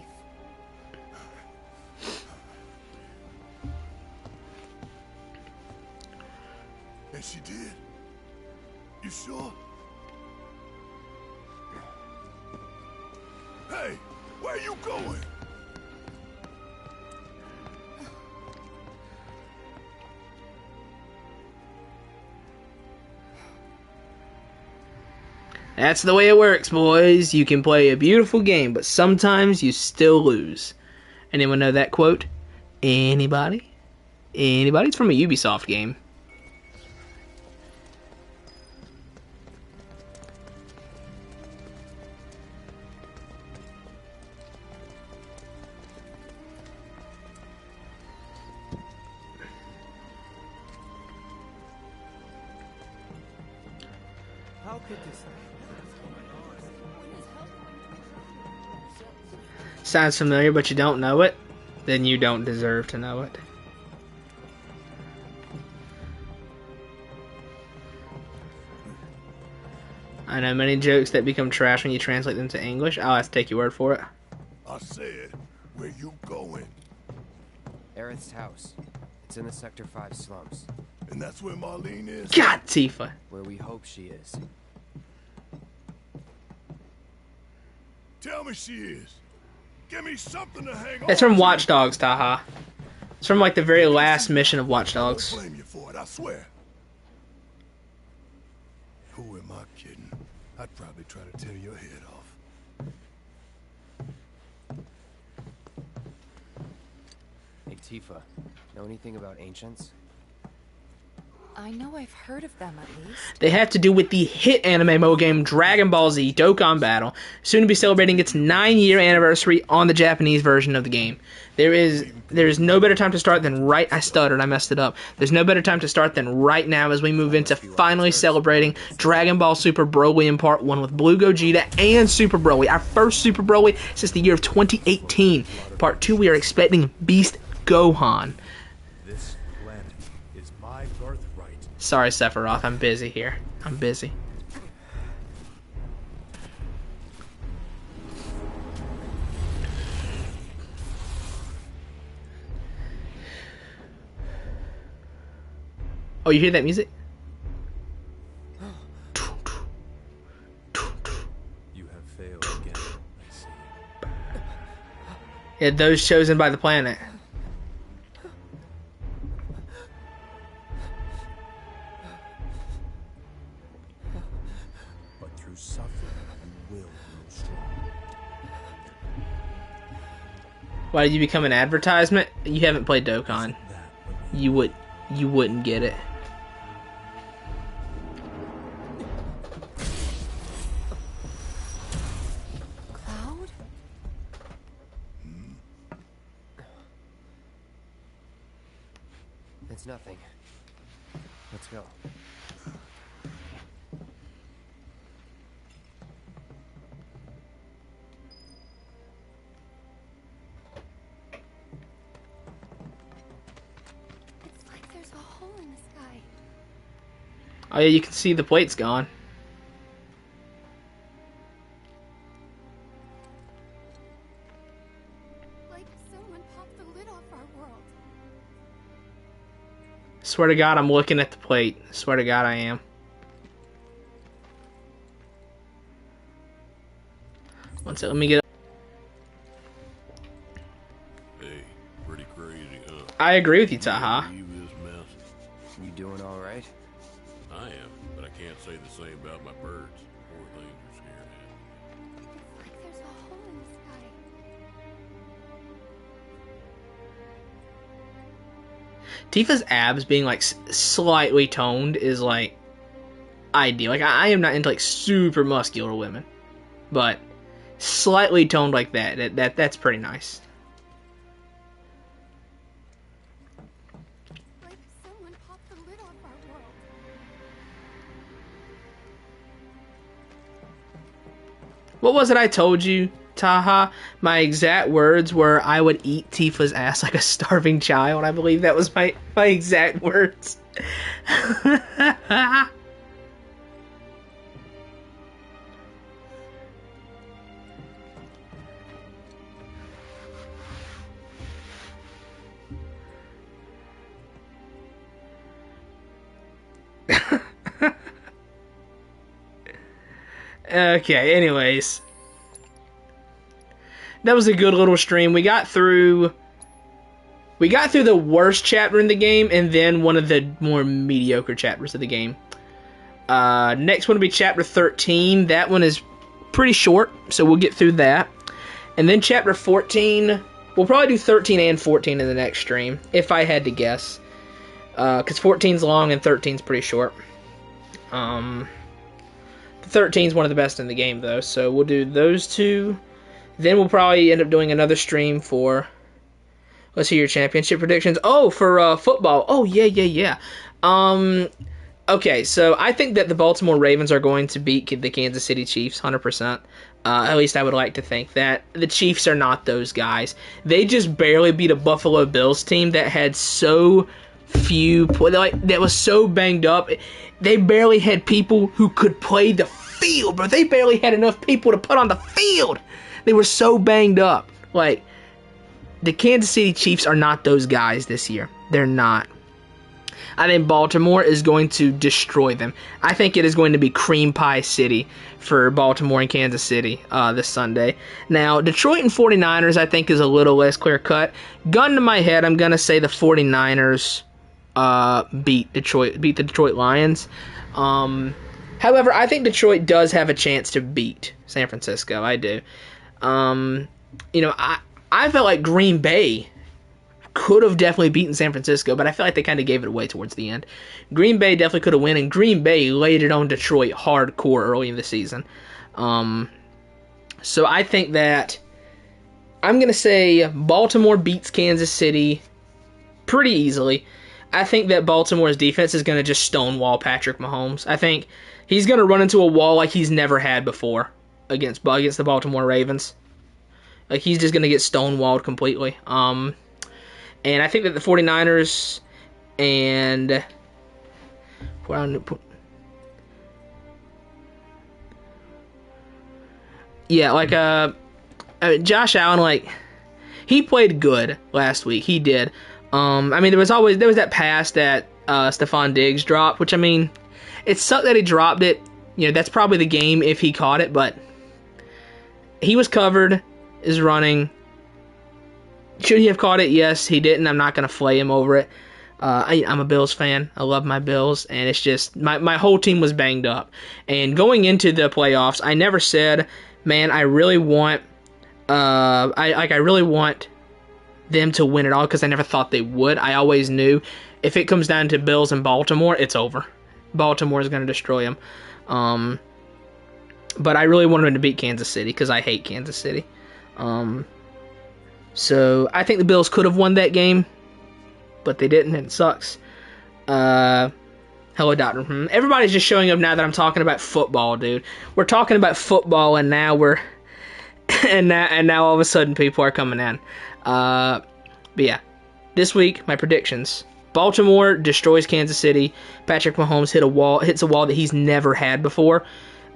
[SPEAKER 12] And she did? You sure? Hey, where you going?
[SPEAKER 1] That's the way it works, boys. You can play a beautiful game, but sometimes you still lose. Anyone know that quote? Anybody? Anybody? It's from a Ubisoft game.
[SPEAKER 6] How could this happen?
[SPEAKER 1] Sounds familiar, but you don't know it? Then you don't deserve to know it. I know many jokes that become trash when you translate them to English. I'll have to take your word for it.
[SPEAKER 12] I said, where you going?
[SPEAKER 13] Aerith's house. It's in the Sector 5 slums.
[SPEAKER 12] And that's where Marlene is?
[SPEAKER 1] God, Tifa.
[SPEAKER 13] Where we hope she is.
[SPEAKER 12] Tell me she is. Give me something to hang on.
[SPEAKER 1] It's from Watch Dogs, Taha. It's from like the very last mission of Watch Dogs.
[SPEAKER 12] I won't blame you for it, I swear. Who am I kidding? I'd probably try to tear your head off.
[SPEAKER 13] Hey, Tifa. Know anything about ancients?
[SPEAKER 8] I know I've heard of them at least.
[SPEAKER 1] They have to do with the hit anime mobile game Dragon Ball Z Dokkan Battle, soon to be celebrating its 9-year anniversary on the Japanese version of the game. There is no better time to start than right... I stuttered, I messed it up. There's no better time to start than right now as we move into finally celebrating Dragon Ball Super Broly in Part 1 with Blue Gogeta and Super Broly, our first Super Broly since the year of 2018. Part 2, we are expecting Beast Gohan.
[SPEAKER 12] This planet is my birthright.
[SPEAKER 1] Sorry, Sephiroth, I'm busy here. I'm busy. Oh, you hear that music?
[SPEAKER 12] You have failed again, I see.
[SPEAKER 1] Yeah, those chosen by the planet.
[SPEAKER 12] But through suffering, you will grow strong.
[SPEAKER 1] Why did you become an advertisement? You haven't played Dokkan. You wouldn't get it.
[SPEAKER 8] Cloud?
[SPEAKER 13] It's nothing. Let's go.
[SPEAKER 1] Oh yeah, you can see the plate's gone.
[SPEAKER 2] Like someone popped the lid off our world.
[SPEAKER 1] Swear to God, I'm looking at the plate. Swear to God, I am. One second, let me get up.
[SPEAKER 12] Hey, pretty crazy, huh?
[SPEAKER 1] I agree with you, Taha.
[SPEAKER 12] Leave this mess.
[SPEAKER 13] You doing all right?
[SPEAKER 12] I am, but I can't say the same about my birds. Poor things are scared at.
[SPEAKER 2] It's like there's a hole in the sky.
[SPEAKER 1] Tifa's abs being like slightly toned is like ideal. Like I am not into like super muscular women, but slightly toned like that's pretty nice.
[SPEAKER 2] Like someone popped the lid off our world.
[SPEAKER 1] What was it I told you, Taha? My exact words were, I would eat Tifa's ass like a starving child. I believe that was my exact words. Okay, anyways. That was a good little stream. We got through the worst chapter in the game, and then one of the more mediocre chapters of the game. Next one will be chapter 13. That one is pretty short, so we'll get through that. And then chapter 14, we'll probably do 13 and 14 in the next stream, if I had to guess. Because 14's long and 13's pretty short. 13's one of the best in the game, though, so we'll do those two. Then we'll probably end up doing another stream for, let's see, your championship predictions. Oh, for football. Oh, yeah. Okay, so I think that the Baltimore Ravens are going to beat the Kansas City Chiefs, 100%. At least I would like to think that. The Chiefs are not those guys. They just barely beat a Buffalo Bills team that had so few, that was so banged up. They barely had people who could play the field, bro. They barely had enough people to put on the field. They were so banged up. Like, the Kansas City Chiefs are not those guys this year. They're not. I think Baltimore is going to destroy them. I think it is going to be cream pie city for Baltimore and Kansas City this Sunday. Now, Detroit and 49ers, I think, is a little less clear cut. Gun to my head, I'm going to say the 49ers beat the Detroit Lions. However, I think Detroit does have a chance to beat San Francisco. I do. I felt like Green Bay could have definitely beaten San Francisco, but I feel like they kind of gave it away towards the end. Green Bay definitely could have won, and Green Bay laid it on Detroit hardcore early in the season. So I think that I'm going to say Baltimore beats Kansas City pretty easily. I think that Baltimore's defense is going to just stonewall Patrick Mahomes. I think he's going to run into a wall like he's never had before against the Baltimore Ravens. Like, he's just going to get stonewalled completely. And I think that the 49ers and Josh Allen, he played good last week. He did. There was that pass that Stephon Diggs dropped, which, it sucked that he dropped it. That's probably the game if he caught it, but he was covered, is running. Should he have caught it? Yes, he didn't. I'm not going to flay him over it. I'm a Bills fan. I love my Bills, and it's just my whole team was banged up. And going into the playoffs, I never said, man, I really want I really want them to win it all, because I never thought they would. I always knew if it comes down to Bills and Baltimore, it's over. Baltimore is going to destroy them. But I really wanted them to beat Kansas City because I hate Kansas City. So I think the Bills could have won that game, but they didn't, and it sucks. Hello, Doctor. Everybody's just showing up now that I'm talking about football, dude. We're talking about football, and now and now all of a sudden people are coming in. But yeah, this week my predictions Baltimore destroys Kansas City. Patrick Mahomes hits a wall that he's never had before.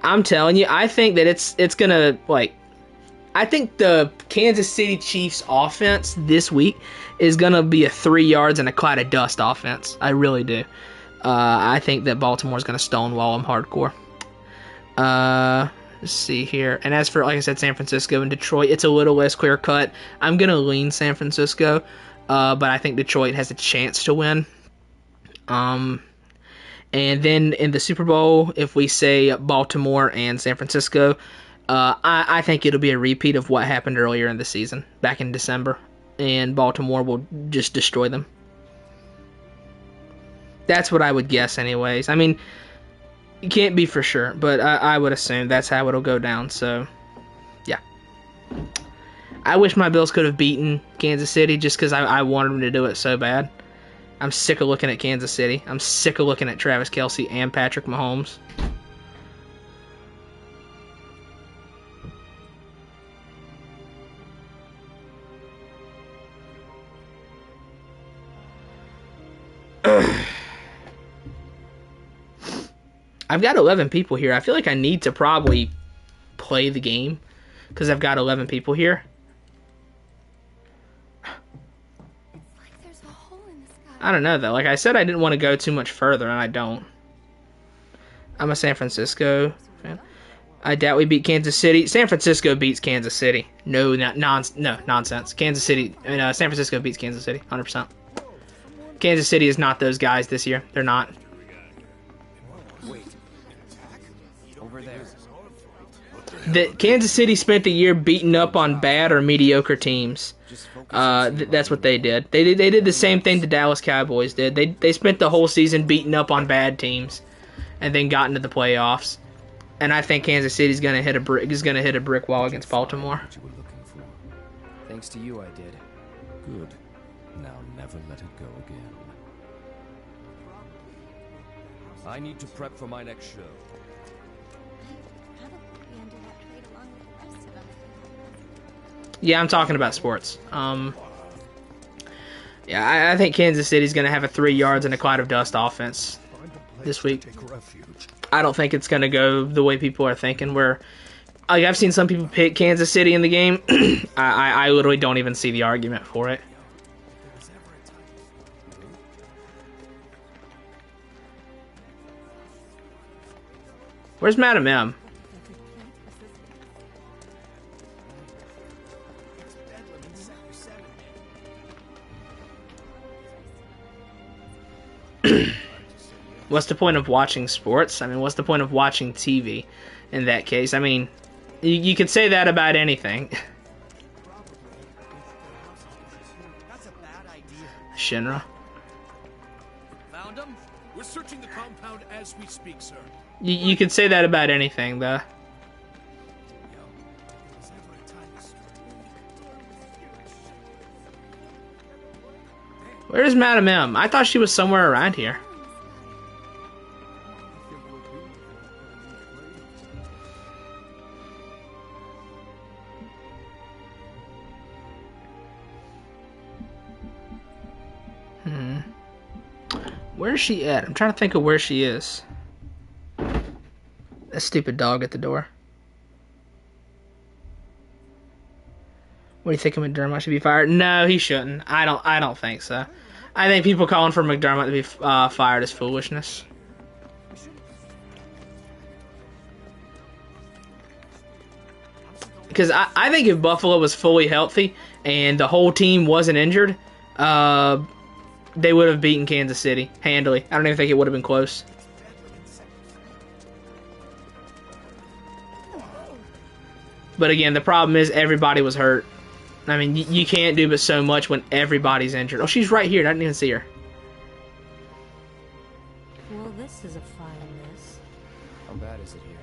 [SPEAKER 1] I'm telling you, I think that it's gonna like. I think the Kansas City Chiefs offense this week is gonna be a 3 yards and a cloud of dust offense. I really do. I think that Baltimore's gonna stonewall them hardcore. Let's see here. And as for, like I said, San Francisco and Detroit, it's a little less clear cut. I'm gonna lean San Francisco, but I think Detroit has a chance to win. And then in the Super Bowl, if we say Baltimore and San Francisco, I think it'll be a repeat of what happened earlier in the season, back in December, and Baltimore will just destroy them. That's what I would guess anyways. I mean, you can't be for sure, but I would assume that's how it'll go down, so yeah. I wish my Bills could have beaten Kansas City just because I wanted them to do it so bad. I'm sick of looking at Kansas City. I'm sick of looking at Travis Kelce and Patrick Mahomes. I've got 11 people here. I feel like I need to probably play the game because I've got 11 people here.
[SPEAKER 2] Like there's a hole in the sky.
[SPEAKER 1] I don't know though. Like I said, I didn't want to go too much further, and I don't. I'm a San Francisco fan. I doubt we beat Kansas City. San Francisco beats Kansas City. No nonsense. Kansas City. San Francisco beats Kansas City. 100%. Kansas City is not those guys this year. They're not. The Kansas City spent the year beating up on bad or mediocre teams. That's what they did. They did the same thing the Dallas Cowboys did. They spent the whole season beating up on bad teams, and then got into the playoffs. And I think Kansas City's gonna hit a brick wall against Baltimore.
[SPEAKER 13] Thanks to you, I did.
[SPEAKER 14] Good. Now never let it go again.
[SPEAKER 15] I need to prep for my next show.
[SPEAKER 1] Yeah, I'm talking about sports. Yeah, I think Kansas City's going to have a 3 yards and a cloud of dust offense this week. I don't think it's going to go the way people are thinking. Where, like, I've seen some people pick Kansas City in the game. I literally don't even see the argument for it. Where's Madam M? What's the point of watching sports? I mean, what's the point of watching TV in that case? I mean, you could say that about anything. Shinra.
[SPEAKER 6] Found him? We're searching the compound as we speak, sir.
[SPEAKER 1] You could say that about anything, though. Where's Madam M? I thought she was somewhere around here. Where's she at? I'm trying to think of where she is. That stupid dog at the door. What do you think of McDermott should be fired? No, he shouldn't. I don't think so. I think people calling for McDermott to be fired is foolishness. Because I think if Buffalo was fully healthy and the whole team wasn't injured, they would have beaten Kansas City handily. I don't even think it would have been close. But again, the problem is everybody was hurt. I mean, you can't do but so much when everybody's injured. Oh, she's right here. I didn't even see her.
[SPEAKER 16] Well, this is a fine mess.
[SPEAKER 13] How bad is it here?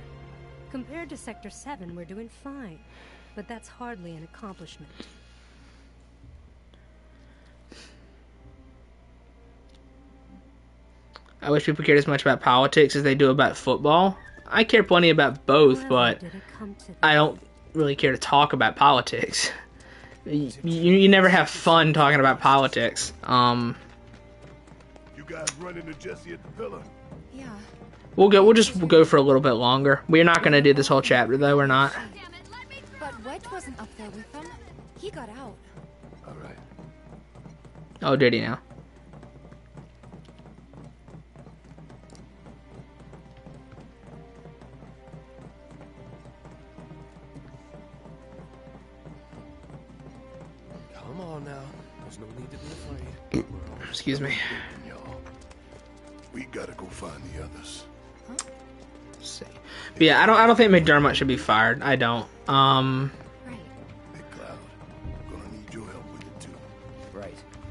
[SPEAKER 16] Compared to Sector 7, we're doing fine. But that's hardly an accomplishment.
[SPEAKER 1] I wish people cared as much about politics as they do about football. I care plenty about both, but I don't really care to talk about politics. You never have fun talking about politics.
[SPEAKER 17] guys run into Jesse at the villa?
[SPEAKER 8] Yeah.
[SPEAKER 1] We'll just go for a little bit longer. We're not gonna do this whole chapter though. We're not.
[SPEAKER 8] But Wedge wasn't up there with them. He got out.
[SPEAKER 17] All right.
[SPEAKER 1] Oh, did he now?
[SPEAKER 14] Come on now. There's no need to be afraid.
[SPEAKER 1] Excuse me.
[SPEAKER 17] We gotta go find the others.
[SPEAKER 1] Let's see. But yeah, I don't think McDermott should be fired. I don't.
[SPEAKER 13] Right.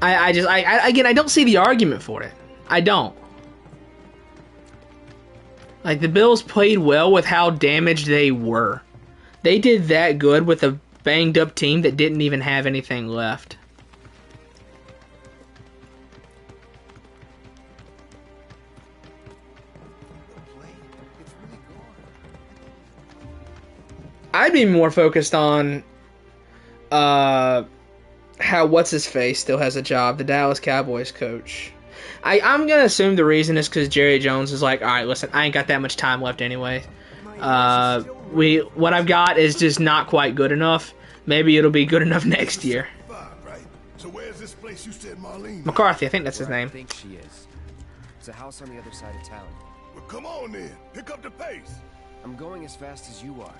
[SPEAKER 1] I don't see the argument for it. I don't. Like, the Bills played well with how damaged they were. They did that good with a banged up team that didn't even have anything left. I'd be more focused on how what's his face still has a job, the Dallas Cowboys coach. I'm gonna assume the reason is because Jerry Jones is like, all right, listen, I ain't got that much time left anyway. What I've got is just not quite good enough. Maybe it'll be good enough next year.
[SPEAKER 17] So where's this place you said Marlene?
[SPEAKER 1] McCarthy, I think that's his name.
[SPEAKER 13] I think she is. It's a house on the other side of town.
[SPEAKER 17] Well, come on then. Pick up the pace.
[SPEAKER 13] I'm going as fast as you are.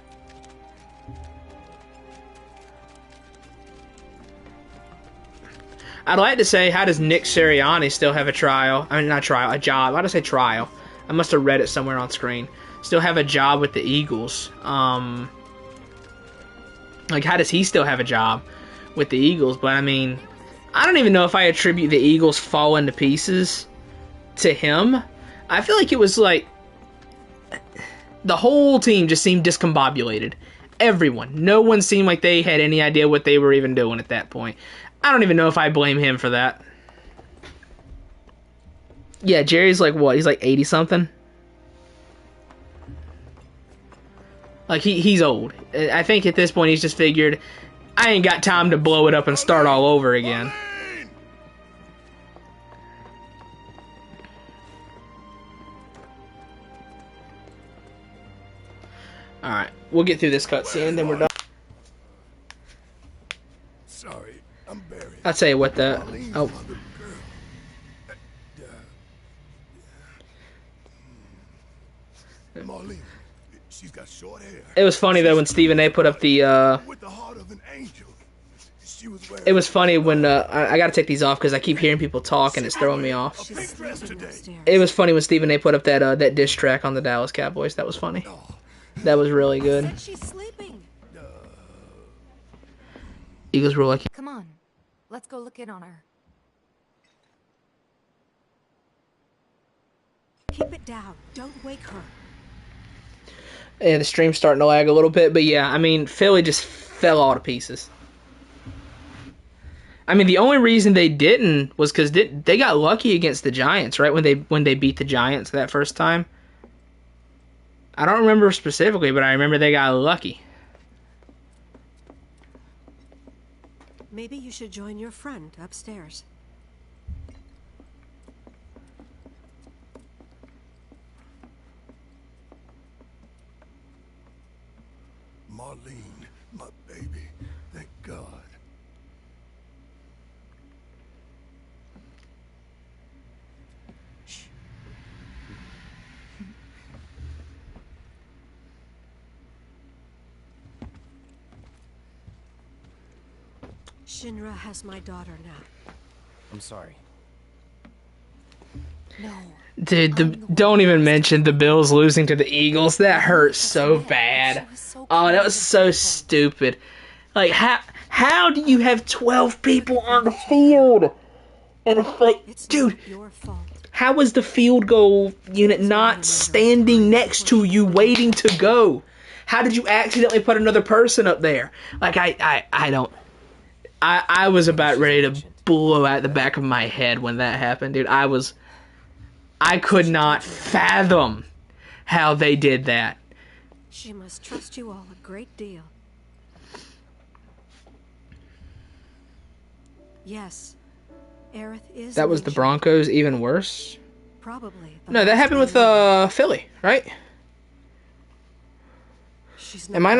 [SPEAKER 1] I'd like to say, how does Nick Sirianni still have a trial? I mean, not trial, a job. Why did I say trial? I must have read it somewhere on screen. Still have a job with the Eagles. Like, how does he still have a job with the Eagles? But, I mean, I don't even know if I attribute the Eagles falling to pieces to him. I feel like it was, like, the whole team just seemed discombobulated. Everyone. No one seemed like they had any idea what they were even doing at that point. I don't even know if I blame him for that. Yeah, Jerry's like, what? He's like 80-something? Like, he's old. I think at this point he's just figured, I ain't got time to blow it up and start all over again. Alright, we'll get through this cutscene, then we're done.
[SPEAKER 17] Sorry, I'm buried.
[SPEAKER 1] I'll tell you what, the... Oh.
[SPEAKER 17] Marlene, she's got short hair.
[SPEAKER 1] It was funny, though, when Stephen A. put up the,
[SPEAKER 17] With the heart of an angel. She was wearing...
[SPEAKER 1] It was funny when, I gotta take these off because I keep hearing people talk and it's throwing me off. It was funny when Stephen A. put up that, that diss track on the Dallas Cowboys. That was funny. That was really good.
[SPEAKER 8] She's sleeping.
[SPEAKER 1] Eagles were lucky.
[SPEAKER 8] Come on. Let's go look in on her.
[SPEAKER 9] Keep it down. Don't wake her.
[SPEAKER 1] And the stream's starting to lag a little bit, but yeah, I mean, Philly just fell all to pieces. I mean, the only reason they didn't was because they got lucky against the Giants, right? When they beat the Giants that first time. I don't remember specifically, but I remember they got lucky.
[SPEAKER 9] Maybe you should join your friend upstairs.
[SPEAKER 17] Marlene, my baby. Thank God.
[SPEAKER 9] Shinra has my daughter now.
[SPEAKER 13] I'm sorry.
[SPEAKER 8] No.
[SPEAKER 1] Dude, don't even mention the Bills losing to the Eagles. That hurts so bad. Oh, that was so stupid. Like, how do you have 12 people on the field? And it's like, dude, how was the field goal unit not standing next to you waiting to go? How did you accidentally put another person up there? Like, I don't... I was about ready to blow out the back of my head when that happened, dude. I could not fathom how they did that.
[SPEAKER 9] She must trust you all a great deal. Yes, Aerith is
[SPEAKER 1] That
[SPEAKER 9] an
[SPEAKER 1] was the
[SPEAKER 9] ancient.
[SPEAKER 1] Broncos, even worse.
[SPEAKER 9] Probably.
[SPEAKER 1] No, that happened with Philly, right? Am I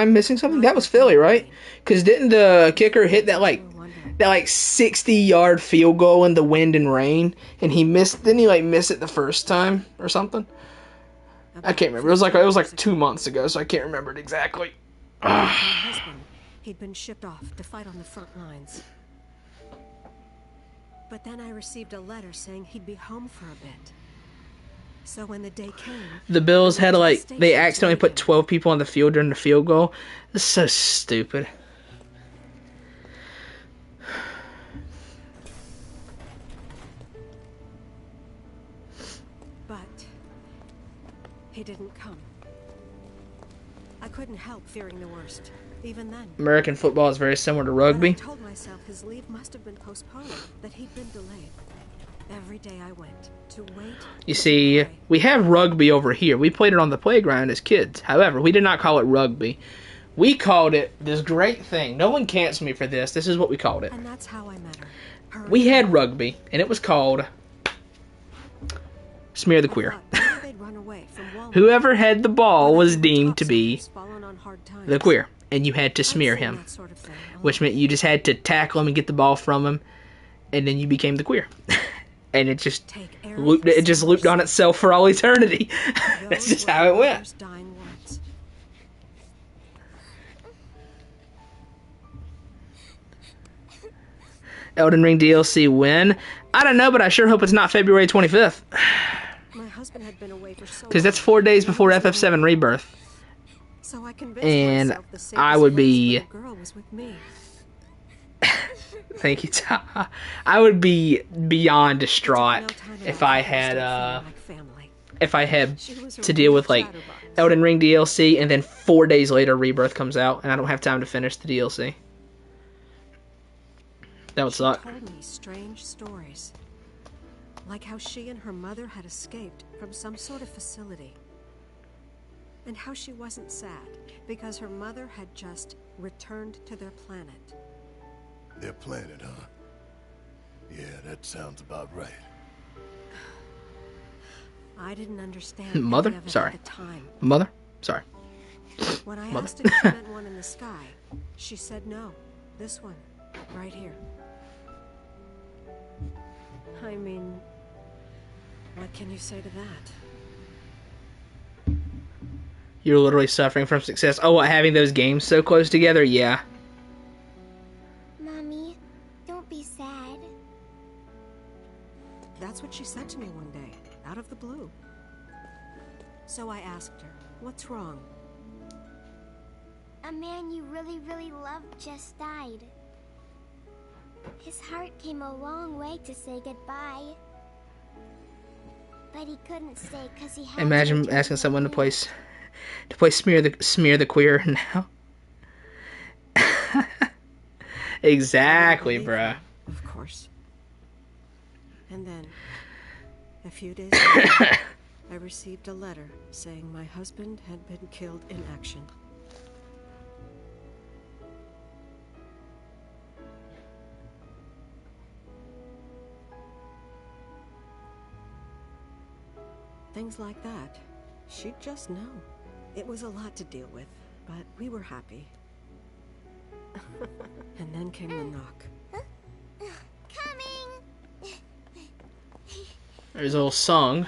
[SPEAKER 1] missing something? That was Philly, right? Because didn't the kicker hit that like 60-yard field goal in the wind and rain, and he missed? Didn't he like miss it the first time or something? I can't remember. It was like 2 months ago, so I can't remember it exactly.
[SPEAKER 9] My husband, he'd been shipped off to fight on the front lines. But then I received a letter saying he'd be home for a bit. So when the day came,
[SPEAKER 1] The Bills had they accidentally put 12 people on the field during the field goal. This is so stupid.
[SPEAKER 9] But he didn't come. I couldn't help fearing the worst, even then.
[SPEAKER 1] American football is very similar to rugby.
[SPEAKER 9] I told myself his leave must have been postponed, that he'd been delayed. Every day I went to wait.
[SPEAKER 1] You see, we have rugby over here. We played it on the playground as kids. However, we did not call it rugby. We called it this great thing. No one cancels me for this. This is what we called it.
[SPEAKER 9] And that's how I met her.
[SPEAKER 1] We had rugby, and it was called Smear the Queer. Whoever had the ball was deemed to be the queer, and you had to smear him, which meant you just had to tackle him and get the ball from him, and then you became the queer. And it just looped on itself for all eternity. That's just how it went. Elden Ring DLC when? I don't know, but I sure hope it's not February 25th.
[SPEAKER 9] My husband had been away for so long.
[SPEAKER 1] Because that's 4 days before FF7 Rebirth.
[SPEAKER 9] So I convinced
[SPEAKER 1] and
[SPEAKER 9] myself the safest
[SPEAKER 1] I would
[SPEAKER 9] place
[SPEAKER 1] be...
[SPEAKER 9] for the girl was with me.
[SPEAKER 1] Thank you, Tom. I would be beyond distraught if I had to deal with like Elden Ring DLC and then 4 days later Rebirth comes out and I don't have time to finish the DLC. That would suck.
[SPEAKER 9] She told me strange stories, like how she and her mother had escaped from some sort of facility, and how she wasn't sad because her mother had just returned to their planet.
[SPEAKER 17] Their planet, huh? Yeah, that sounds about right.
[SPEAKER 9] I didn't understand
[SPEAKER 1] Mother?
[SPEAKER 9] any of it
[SPEAKER 1] Sorry.
[SPEAKER 9] at the time.
[SPEAKER 1] Mother? Sorry.
[SPEAKER 9] When I
[SPEAKER 1] Mother.
[SPEAKER 9] asked if she meant one in the sky, she said no. This one, right here. I mean, what can you say to that?
[SPEAKER 1] You're literally suffering from success. Oh, what, having those games so close together? Yeah.
[SPEAKER 2] Mommy, don't be sad.
[SPEAKER 9] That's what she said to me one day, out of the blue. So I asked her, what's wrong?
[SPEAKER 2] A man you really, really loved just died. His heart came a long way to say goodbye. But he couldn't stay because he had
[SPEAKER 1] Imagine
[SPEAKER 2] to
[SPEAKER 1] asking someone to play smear the queer now. Exactly, bruh.
[SPEAKER 9] Of course. And then, a few days later, I received a letter saying my husband had been killed in action. Things like that. She'd just know. It was a lot to deal with, but we were happy. And then came the knock.
[SPEAKER 2] Coming!
[SPEAKER 1] There's a little song.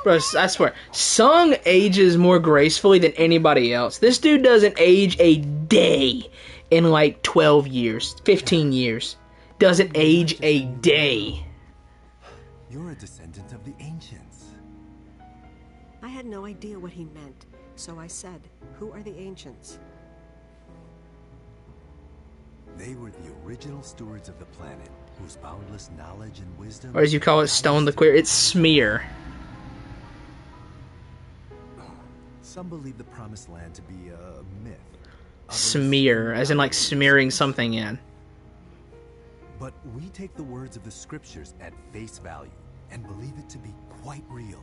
[SPEAKER 1] Bro, I swear, Sung ages more gracefully than anybody else. This dude doesn't age a day in like 12 years, 15 years. Doesn't age a day.
[SPEAKER 18] You're a descendant of the ancients.
[SPEAKER 9] I had no idea what he meant, so I said, who are the ancients?
[SPEAKER 18] They were the original stewards of the planet, whose boundless knowledge and wisdom...
[SPEAKER 1] Or as you call it, Stone the Queer, it's smear.
[SPEAKER 18] Some believe the Promised Land to be a myth.
[SPEAKER 1] Smear, as in like smearing something in.
[SPEAKER 18] But we take the words of the scriptures at face value and believe it to be quite real.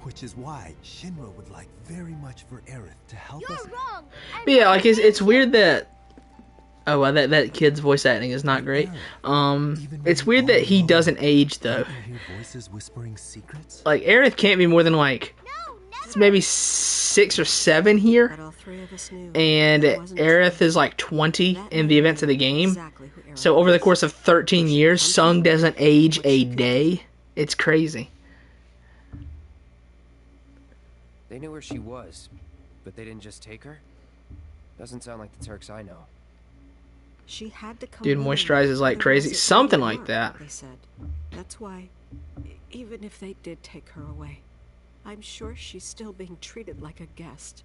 [SPEAKER 18] Which is why Shinra would like very much for Aerith to help us.
[SPEAKER 2] Wrong.
[SPEAKER 1] But yeah, like it's weird that that kid's voice acting is not great. It's weird that he doesn't age though.
[SPEAKER 18] Hear voices whispering secrets?
[SPEAKER 1] Like Aerith can't be more than like maybe 6 or 7 here,
[SPEAKER 9] But all three of us knew
[SPEAKER 1] and
[SPEAKER 9] it wasn't
[SPEAKER 1] Aerith
[SPEAKER 9] true.
[SPEAKER 1] is like 20 in the events of the game.
[SPEAKER 9] Exactly who Aerith
[SPEAKER 1] So over the
[SPEAKER 9] was.
[SPEAKER 1] course of 13 years, Sung doesn't age a day. It's crazy.
[SPEAKER 13] They knew where she was, but they didn't just take her? Doesn't sound like the Turks I know.
[SPEAKER 9] She had to come
[SPEAKER 1] Dude
[SPEAKER 9] in,
[SPEAKER 1] moisturizes like
[SPEAKER 9] otherwise
[SPEAKER 1] crazy.
[SPEAKER 9] it
[SPEAKER 1] Something
[SPEAKER 9] wouldn't
[SPEAKER 1] like
[SPEAKER 9] work,
[SPEAKER 1] that.
[SPEAKER 9] They said. That's why, even if they did take her away, I'm sure she's still being treated like a guest.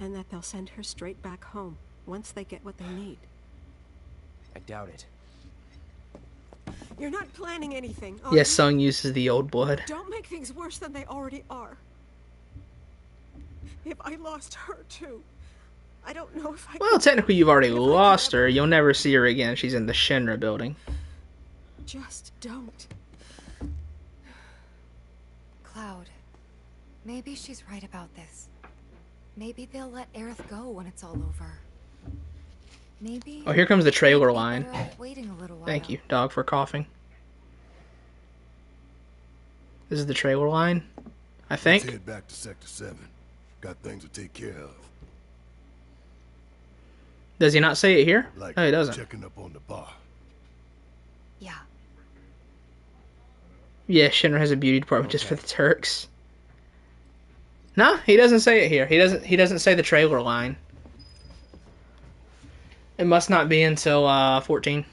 [SPEAKER 9] And that they'll send her straight back home once they get what they need.
[SPEAKER 13] I doubt it.
[SPEAKER 9] You're not planning anything, are
[SPEAKER 1] Yes,
[SPEAKER 9] you?
[SPEAKER 1] Sung uses the old blood.
[SPEAKER 9] Don't make things worse than they already are. If I lost her too, I don't know if I
[SPEAKER 1] Well, technically you've already lost her. You'll never see her again. She's in the Shinra building.
[SPEAKER 9] just don't.
[SPEAKER 8] Cloud, maybe she's right about this. Maybe they'll let Aerith go when it's all over. Maybe.
[SPEAKER 1] Oh, here comes the trailer
[SPEAKER 8] we'd be
[SPEAKER 1] line.
[SPEAKER 8] better off waiting a little while.
[SPEAKER 1] Thank you, dog, for coughing. This is the trailer line, I think.
[SPEAKER 17] Let's head back to Sector 7. Got things to take care of.
[SPEAKER 1] Does he not say it here?
[SPEAKER 17] Like
[SPEAKER 1] No, he doesn't.
[SPEAKER 17] checking up on the bar.
[SPEAKER 8] Yeah.
[SPEAKER 1] Yeah, Shinra has a beauty department just for the Turks. No, he doesn't say it here. He doesn't say the trailer line. It must not be until 14.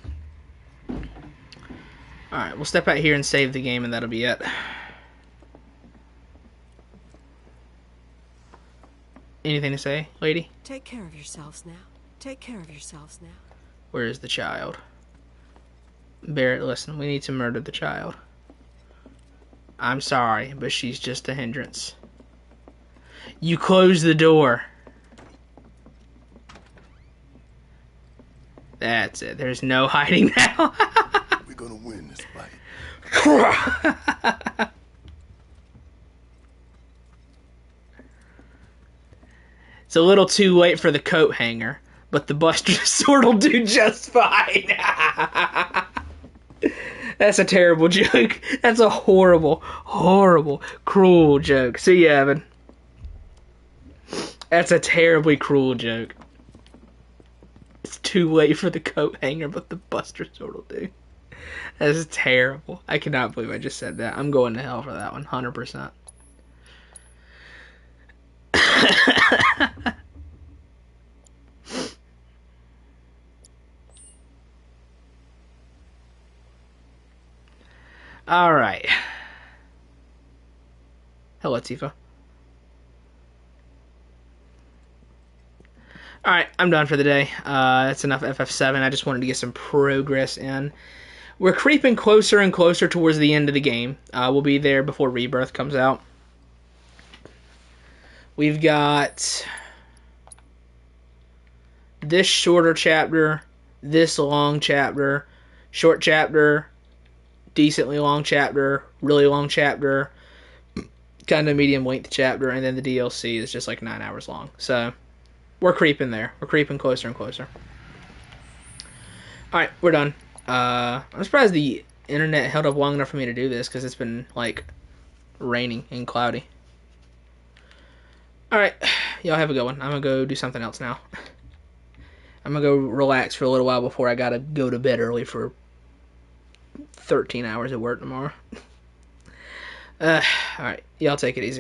[SPEAKER 1] Alright, we'll step out here and save the game and that'll be it. Anything to say, lady?
[SPEAKER 9] Take care of yourselves now. Take care of yourselves now.
[SPEAKER 1] Where is the child? Barrett, listen, we need to murder the child. I'm sorry, but she's just a hindrance. You close the door. That's it. There's no hiding now.
[SPEAKER 17] We're gonna win this fight.
[SPEAKER 1] It's a little too late for the coat hanger, but the Buster Sword will do just fine. That's a terrible joke. That's a horrible, horrible, cruel joke. See ya, Evan. That's a terribly cruel joke. It's too late for the coat hanger, but the Buster Sword will do. That is terrible. I cannot believe I just said that. I'm going to hell for that one, 100%. Alright. Hello, Tifa. Alright, I'm done for the day. That's enough FF7. I just wanted to get some progress in. We're creeping closer and closer towards the end of the game. We'll be there before Rebirth comes out. We've got this shorter chapter, this long chapter, short chapter, decently long chapter, really long chapter, kind of medium length chapter, and then the DLC is just like 9 hours long. So we're creeping there. We're creeping closer and closer. Alright, we're done. I'm surprised the internet held up long enough for me to do this, because it's been like raining and cloudy. Alright, y'all have a good one. I'm gonna go do something else now. I'm gonna go relax for a little while before I gotta go to bed early for 13 hours at work tomorrow. Alright, y'all take it easy.